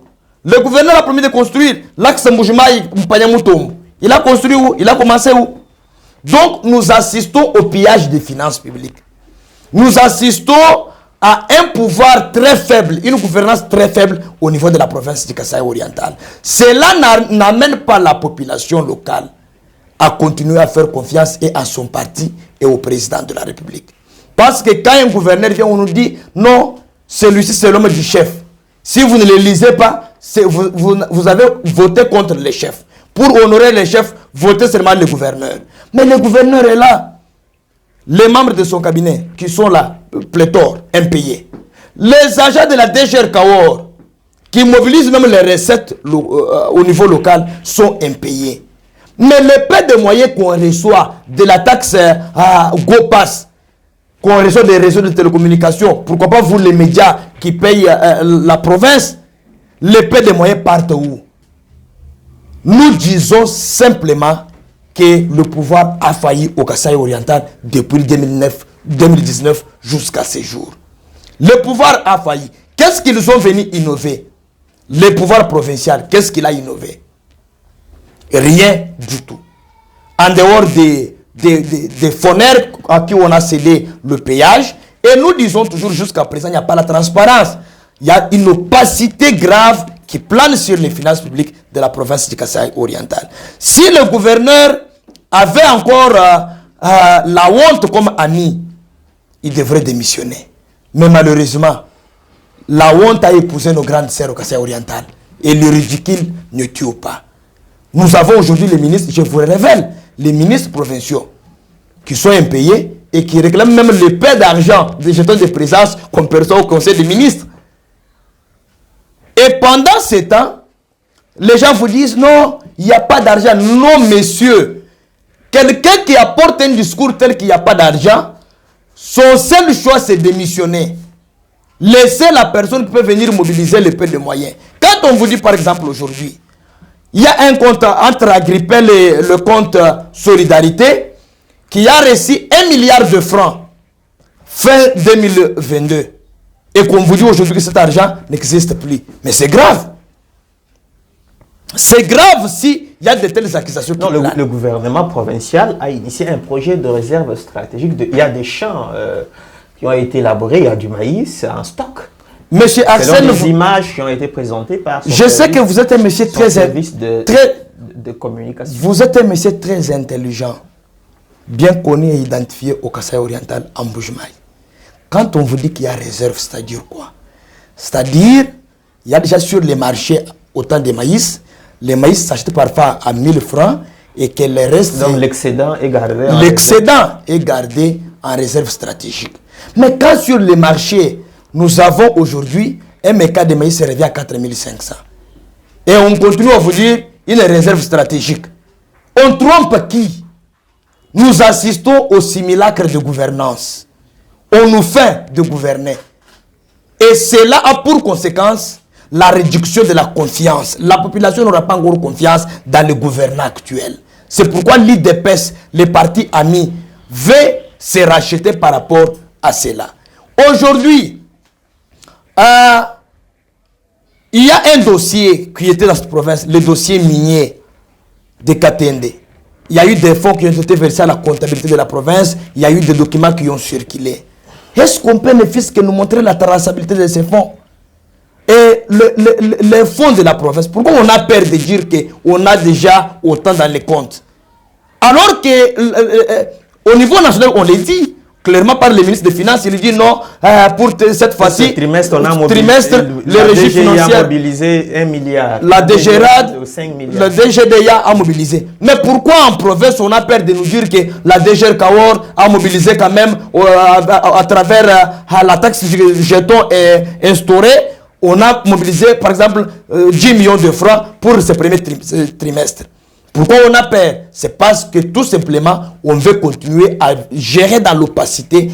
[SPEAKER 2] Le gouverneur a promis de construire l'axe Mboujmaï-Mpanyamoutombo. Il a construit où? Il a commencé où? Donc, nous assistons au pillage des finances publiques. Nous assistons à un pouvoir très faible, une gouvernance très faible au niveau de la province du Kasaï oriental. Cela n'amène pas la population locale à continuer à faire confiance et à son parti et au président de la République. Parce que quand un gouverneur vient, on nous dit non, celui-ci c'est l'homme du chef. Si vous ne le lisez pas, vous avez voté contre les chefs. Pour honorer les chefs, votez seulement le gouverneur. Mais le gouverneur est là. Les membres de son cabinet qui sont là, pléthore, impayés. Les agents de la DGR Kaor, qui mobilisent même les recettes au niveau local, sont impayés. Mais le peu de moyens qu'on reçoit de la taxe GoPass, qu'on reçoit des réseaux de télécommunications, pourquoi pas vous les médias qui payent la province, le peu de moyens partent où? Nous disons simplement que le pouvoir a failli au Kasaï oriental depuis 2019 jusqu'à ce jour. Le pouvoir a failli. Qu'est-ce qu'ils sont venus innover? Le pouvoir provincial, qu'est-ce qu'il a innové? Rien du tout. En dehors des fourneurs à qui on a cédé le péage, et nous disons toujours jusqu'à présent, il n'y a pas la transparence. Il y a une opacité grave qui plane sur les finances publiques de la province du Kasaï oriental. Si le gouverneur avait encore la honte comme ami, il devrait démissionner. Mais malheureusement, la honte a épousé nos grandes sœurs au Kasaï oriental. Et le ridicule ne tue pas. Nous avons aujourd'hui les ministres, je vous le révèle, les ministres provinciaux qui sont impayés et qui réclament même le paix d'argent des jetons de présence qu'on perçoit au conseil des ministres. Et pendant ce temps, les gens vous disent non, il n'y a pas d'argent. Non, messieurs. Quelqu'un qui apporte un discours tel qu'il n'y a pas d'argent, son seul choix c'est démissionner. Laissez la personne qui peut venir mobiliser le peu de moyens. Quand on vous dit par exemple aujourd'hui, il y a un compte entre Agrippel et le compte Solidarité qui a reçu 1 milliard de francs fin 2022. Et qu'on vous dit aujourd'hui que cet argent n'existe plus. Mais c'est grave. C'est grave si il y a de telles accusations.
[SPEAKER 1] Non, le gouvernement provincial a initié un projet de réserve stratégique. Il y a des champs qui ont été élaborés, il y a du maïs en stock.
[SPEAKER 2] Monsieur Arsène,
[SPEAKER 1] les images qui ont été présentées par son
[SPEAKER 2] je sais que vous êtes un monsieur
[SPEAKER 1] de communication.
[SPEAKER 2] Vous êtes un monsieur très intelligent, bien connu et identifié au Kasaï oriental en Bujumaï. Quand on vous dit qu'il y a réserve, c'est-à-dire quoi? C'est-à-dire, il y a déjà sur les marchés autant de maïs, les maïs s'achètent parfois à 1000 francs et que le reste...
[SPEAKER 1] Donc l'excédent est gardé
[SPEAKER 2] en réserve stratégique. Mais quand sur les marchés, nous avons aujourd'hui un méca de maïs revient à 4500. Et on continue à vous dire une réserve stratégique. On trompe qui? Nous assistons au simulacre de gouvernance. On nous fait de gouverner. Et cela a pour conséquence la réduction de la confiance. La population n'aura pas encore confiance dans le gouvernement actuel. C'est pourquoi l'IDPS, les partis amis, veut se racheter par rapport à cela. Aujourd'hui, il y a un dossier qui était dans cette province, le dossier minier de Katende. Il y a eu des fonds qui ont été versés à la comptabilité de la province. Il y a eu des documents qui ont circulé. Est-ce qu'on peut, le fisc, nous montrer la traçabilité de ces fonds? Et les fonds de la province, pourquoi on a peur de dire qu'on a déjà autant dans les comptes? Alors qu'au niveau national, on les dit clairement par le ministre des Finances, il dit non, pour cette fois-ci,
[SPEAKER 1] le régime financier a mobilisé 1 milliard.
[SPEAKER 2] La DGRAD, le DGDA a mobilisé. Mais pourquoi en province, on a peur de nous dire que la DGRCAOR a mobilisé quand même à travers la taxe jeton instaurée? On a mobilisé par exemple 10 millions de francs pour ce premier trimestre. Pourquoi on a peur? C'est parce que tout simplement, on veut continuer à gérer dans l'opacité,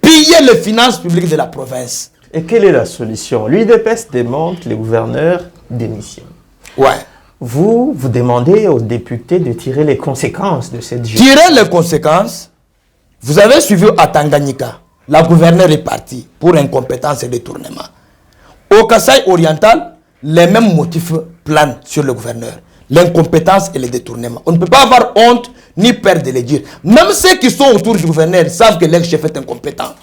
[SPEAKER 2] piller les finances publiques de la province.
[SPEAKER 1] Et quelle est la solution? L'UDPS demande que les gouverneurs démissionnent.
[SPEAKER 2] Ouais.
[SPEAKER 1] Vous demandez aux députés de tirer les conséquences de cette gestion.
[SPEAKER 2] Tirer les conséquences? Vous avez suivi à Tanganyika, la gouverneure est partie pour incompétence et détournement. Au Kasaï oriental, les mêmes motifs planent sur le gouverneur. L'incompétence et le détournement. On ne peut pas avoir honte ni peur de le dire. Même ceux qui sont autour du gouverneur savent que leur chef est incompétent.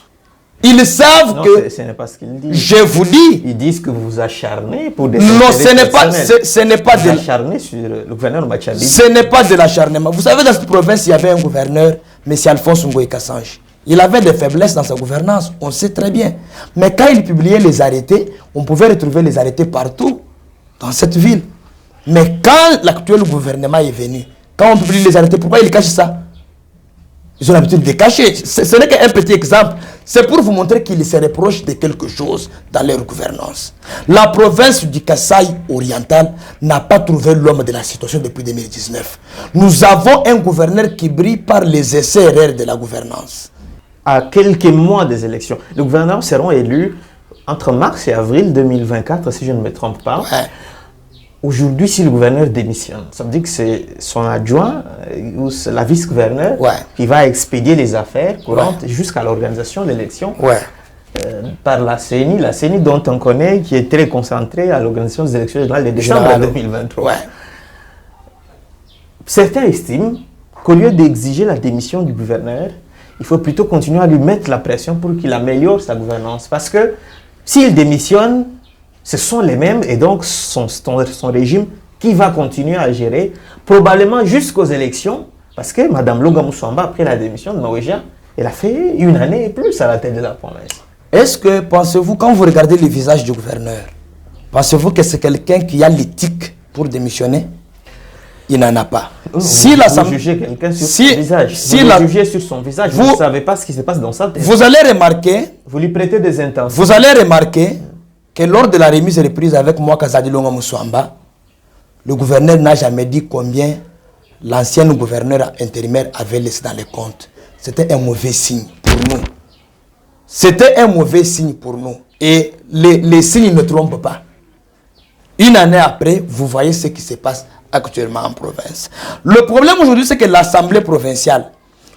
[SPEAKER 2] Ils savent que...
[SPEAKER 1] Ce n'est pas ce qu'ils disent.
[SPEAKER 2] Je vous dis...
[SPEAKER 1] Ils disent que vous vous acharnez pour des...
[SPEAKER 2] Non, ce n'est pas
[SPEAKER 1] de... Acharné sur le gouverneur Machadi.
[SPEAKER 2] Ce n'est pas de l'acharnement. Vous savez, dans cette province, il y avait un gouverneur, M. Alphonse Ngoï Kassange. Il avait des faiblesses dans sa gouvernance, on sait très bien. Mais quand il publiait les arrêtés, on pouvait retrouver les arrêtés partout dans cette ville. Mais quand l'actuel gouvernement est venu, quand on publie les arrêtés, pourquoi ils cachent ça? Ils ont l'habitude de cacher. Ce n'est qu'un petit exemple. C'est pour vous montrer qu'ils se reprochent de quelque chose dans leur gouvernance. La province du Kasaï oriental n'a pas trouvé l'homme de la situation depuis 2019. Nous avons un gouverneur qui brille par les essais-erreurs de la gouvernance.
[SPEAKER 1] À quelques mois des élections, les gouverneurs seront élus entre mars et avril 2024, si je ne me trompe pas.
[SPEAKER 2] Ouais.
[SPEAKER 1] Aujourd'hui, si le gouverneur démissionne, ça veut dire que c'est son adjoint ou c'est la vice-gouverneur qui va expédier les affaires courantes jusqu'à l'organisation de l'élection par la CENI dont on connaît qui est très concentrée à l'organisation des élections générales de décembre 2023. Certains estiment qu'au lieu d'exiger la démission du gouverneur, il faut plutôt continuer à lui mettre la pression pour qu'il améliore sa gouvernance. Parce que s'il démissionne, ce sont les mêmes et donc son régime qui va continuer à gérer probablement jusqu'aux élections. Parce que Mme Longa Moussouamba, après la démission de Maweja, elle a fait 1 année et plus à la tête de la province.
[SPEAKER 2] Est-ce que, pensez-vous, quand vous regardez le visage du gouverneur, pensez-vous que c'est quelqu'un qui a l'éthique pour démissionner? Il n'en a pas.
[SPEAKER 1] Si vous jugez quelqu'un sur son visage, vous jugez sur son visage, vous ne savez pas ce qui se passe dans sa tête.
[SPEAKER 2] Vous allez remarquer...
[SPEAKER 1] Vous lui prêtez des intentions.
[SPEAKER 2] Vous allez remarquer que lors de la remise et reprise avec moi, Kazadi Longa Moussouamba, le gouverneur n'a jamais dit combien l'ancien gouverneur intérimaire avait laissé dans les comptes. C'était un mauvais signe pour nous. C'était un mauvais signe pour nous. Et les signes ne trompent pas. 1 année après, vous voyez ce qui se passe actuellement en province. Le problème aujourd'hui, c'est que l'Assemblée provinciale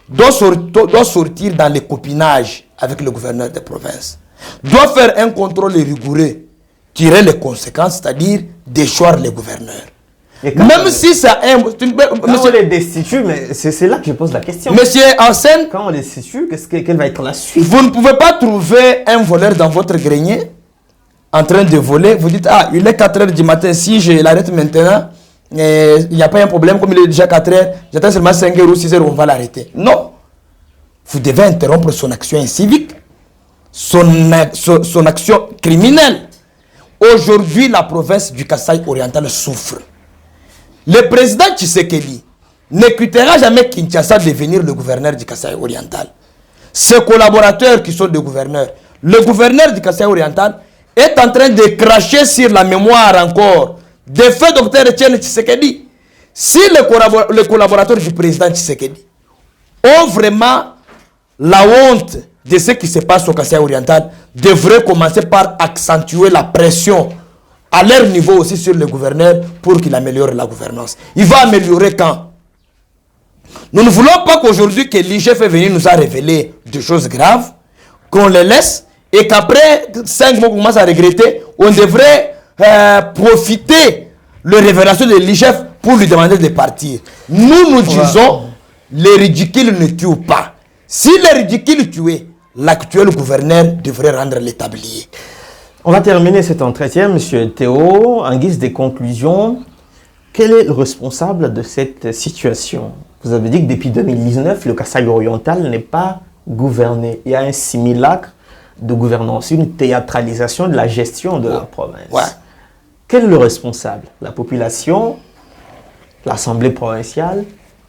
[SPEAKER 2] doit sortir dans les copinages avec le gouverneur de province. Doit faire un contrôle rigoureux, tirer les conséquences, c'est-à-dire déchoir les gouverneurs. Même si ça est...
[SPEAKER 1] Quand on les destitue, mais c'est là que je pose la question.
[SPEAKER 2] Monsieur Arsène,
[SPEAKER 1] quand on les destitue, quelle va être la suite?
[SPEAKER 2] Vous ne pouvez pas trouver un voleur dans votre grenier en train de voler. Vous dites, ah, il est 4 h du matin, si je l'arrête maintenant, il n'y a pas un problème, comme il est déjà 4 h, j'attends seulement 5 h ou 6 h, on va l'arrêter. Non. Vous devez interrompre son action civique, son action criminelle. Aujourd'hui, la province du Kasaï oriental souffre. Le président Tshisekedi ne quittera jamais Kinshasa devenir le gouverneur du Kasaï oriental. Ses collaborateurs qui sont des gouverneurs, le gouverneur du Kasaï oriental est en train de cracher sur la mémoire encore de feu docteur Etienne Tshisekedi. Si les collaborateurs du président Tshisekedi ont vraiment la honte de ce qui se passe au Kasaï oriental, devraient commencer par accentuer la pression à leur niveau aussi sur le gouverneur pour qu'il améliore la gouvernance. Il va améliorer quand? Nous ne voulons pas qu'aujourd'hui que l'IGF est venu nous a révélé des choses graves, qu'on les laisse et qu'après 5 mois on commence à regretter, on devrait profiter de la révélation de l'IGF pour lui demander de partir. Nous disons, les ridicules ne tuent pas. Si les ridicules tuaient, l'actuel gouverneur devrait rendre l'établier.
[SPEAKER 1] On va terminer cet entretien, M. Théo, en guise de conclusion. Quel est le responsable de cette situation? Vous avez dit que depuis 2019, le Kasaï oriental n'est pas gouverné. Il y a un simulacre de gouvernance, une théâtralisation de la gestion de la province. Quel est le responsable? La population, l'Assemblée provinciale,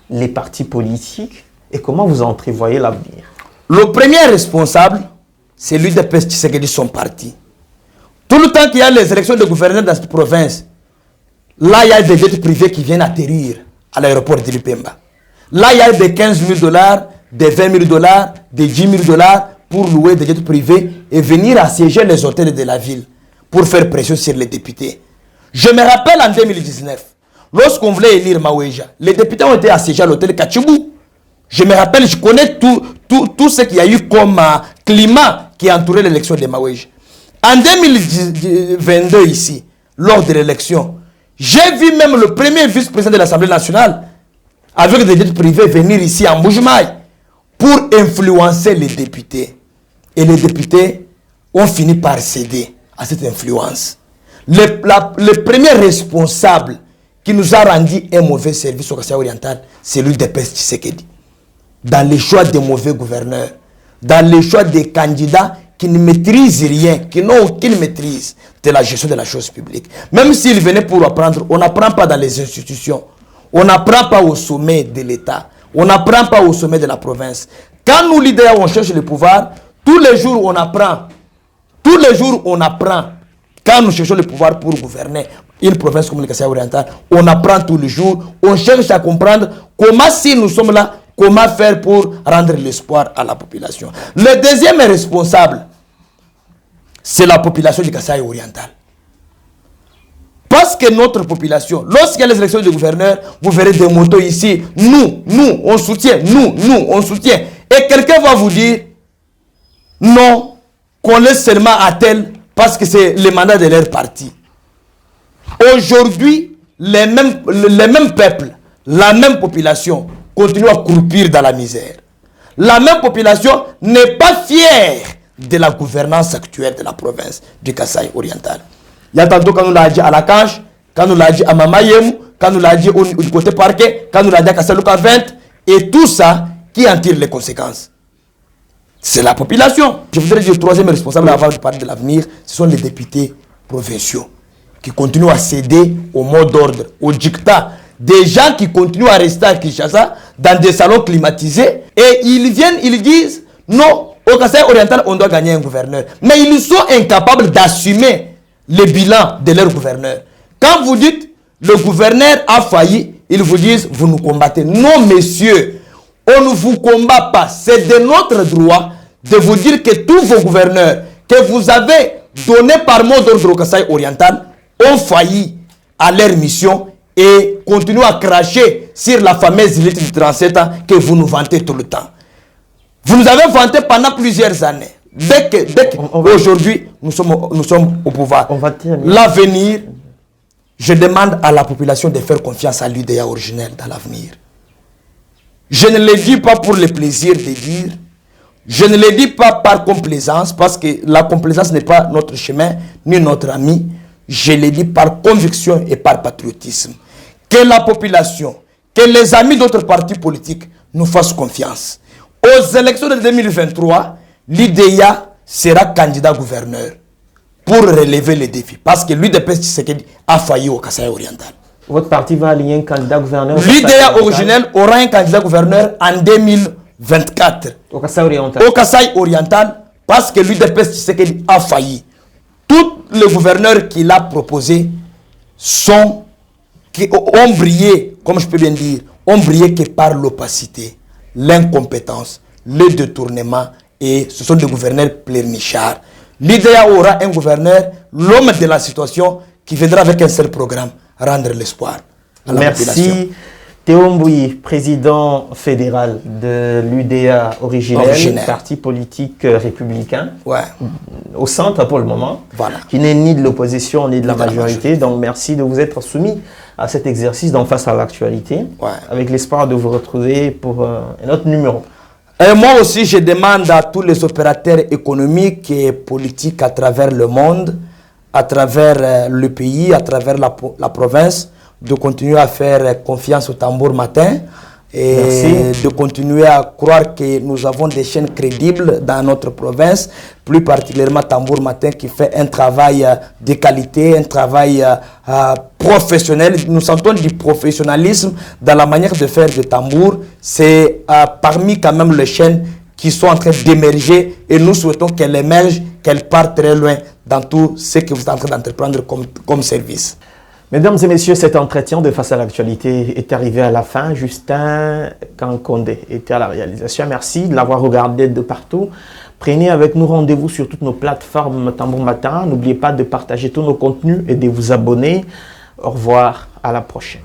[SPEAKER 1] les partis politiques? Et comment vous entrevoyez l'avenir?
[SPEAKER 2] Le premier responsable, c'est l'UDPS Tshisekedi, son parti. Tout le temps qu'il y a les élections de gouverneur dans cette province, là, il y a des jets privés qui viennent atterrir à l'aéroport de Lipemba. Là, il y a des 15 000 $, des 20 000 $, des 10 000 $ pour louer des jets privés et venir assiéger les hôtels de la ville pour faire pression sur les députés. Je me rappelle en 2019, lorsqu'on voulait élire Maweja, les députés ont été assiégés à l'hôtel Kachibou. Je me rappelle, je connais tout ce qu'il y a eu comme climat qui a entouré l'élection de Maweja. En 2022 ici, lors de l'élection, j'ai vu même le premier vice-président de l'Assemblée nationale avec des jets privés venir ici en Mboujmaï pour influencer les députés. Et les députés ont fini par céder à cette influence. Le premier responsable qui nous a rendu un mauvais service au Kasaï oriental, c'est l'UDPS Tshisekedi. Dans le choix des mauvais gouverneurs, dans le choix des candidats qui ne maîtrisent rien, qui n'ont aucune maîtrise de la gestion de la chose publique. Même s'ils venaient pour apprendre, on n'apprend pas dans les institutions. On n'apprend pas au sommet de l'État. On n'apprend pas au sommet de la province. Quand nous, leaders, on cherche le pouvoir, tous les jours, on apprend. Tous les jours, on apprend. Quand nous cherchons le pouvoir pour gouverner une province comme le Kasaï oriental, on apprend tous les jours. On cherche à comprendre comment, si nous sommes là, comment faire pour rendre l'espoir à la population. Le deuxième responsable, c'est la population du Kasaï oriental. Parce que notre population, lorsqu'il y a les élections de gouverneurs, vous verrez des motos ici. Nous, on soutient. Nous, on soutient. Et quelqu'un va vous dire, non, qu'on laisse seulement à tel parce que c'est le mandat de leur parti. Aujourd'hui, les mêmes peuples, la même population continue à croupir dans la misère. La même population n'est pas fière de la gouvernance actuelle de la province du Kasaï oriental. Il y a tantôt quand on l'a dit à la Cage, quand on l'a dit à Mamayem, quand on l'a dit du côté parquet, quand on l'a dit à Kassaluka 20, et tout ça, qui en tire les conséquences? C'est la population. Je voudrais dire le troisième responsable avant de parler de l'avenir, ce sont les députés provinciaux qui continuent à céder au mot d'ordre, au dictat. Des gens qui continuent à rester à Kinshasa dans des salons climatisés et ils viennent, ils disent non, au Kasaï oriental, on doit gagner un gouverneur. Mais ils sont incapables d'assumer le bilan de leur gouverneur. Quand vous dites le gouverneur a failli, ils vous disent vous nous combattez. Non, messieurs, on ne vous combat pas. C'est de notre droit de vous dire que tous vos gouverneurs que vous avez donnés par mot d'ordre au Kasaï oriental ont failli à leur mission et continuent à cracher sur la fameuse élite de 37 ans que vous nous vantez tout le temps. Vous nous avez vanté pendant plusieurs années. Dès qu'aujourd'hui, nous sommes au pouvoir. L'avenir, je demande à la population de faire confiance à l'UDA originelle dans l'avenir. Je ne le dis pas pour le plaisir de dire. Je ne le dis pas par complaisance, parce que la complaisance n'est pas notre chemin, ni notre ami. Je le dis par conviction et par patriotisme. Que la population, que les amis d'autres partis politiques nous fassent confiance. Aux élections de 2023, l'IDEA sera candidat gouverneur pour relever les défis. Parce que l'UDPS Tshisekedi a failli au Kasaï oriental.
[SPEAKER 1] Votre parti va aligner un candidat gouverneur?
[SPEAKER 2] L'IDEA originel aura un candidat gouverneur en 2024.
[SPEAKER 1] Au Kasaï oriental.
[SPEAKER 2] Au Kasaï oriental, parce que l'UDPS Tshisekedi a failli. Tous les gouverneurs qu'il a proposés ont brillé, comme je peux bien dire, ont brillé que par l'opacité, l'incompétence, le détournement, et ce sont des gouverneurs pleurnichards. L'IDEA aura un gouverneur, l'homme de la situation, qui viendra avec un seul programme, rendre l'espoir à la population.
[SPEAKER 1] Merci. Théo Mbouyi, président fédéral de l'UDA originel, parti politique républicain, au centre pour le moment, qui n'est ni de l'opposition ni de la majorité. Donc merci de vous être soumis à cet exercice face à l'actualité, avec l'espoir de vous retrouver pour un autre numéro.
[SPEAKER 2] Et moi aussi, je demande à tous les opérateurs économiques et politiques à travers le monde, à travers le pays, à travers la province, de continuer à faire confiance au Tambour Matin et de continuer à croire que nous avons des chaînes crédibles dans notre province, plus particulièrement Tambour Matin qui fait un travail de qualité, un travail professionnel. Nous sentons du professionnalisme dans la manière de faire de Tambour. C'est parmi quand même les chaînes qui sont en train d'émerger et nous souhaitons qu'elles émergent, qu'elles partent très loin dans tout ce que vous êtes en train d'entreprendre comme service.
[SPEAKER 1] Mesdames et messieurs, cet entretien de Face à l'actualité est arrivé à la fin. Justin Kankonde était à la réalisation. Merci de l'avoir regardé de partout. Prenez avec nous rendez-vous sur toutes nos plateformes Tambour Matin. N'oubliez pas de partager tous nos contenus et de vous abonner. Au revoir, à la prochaine.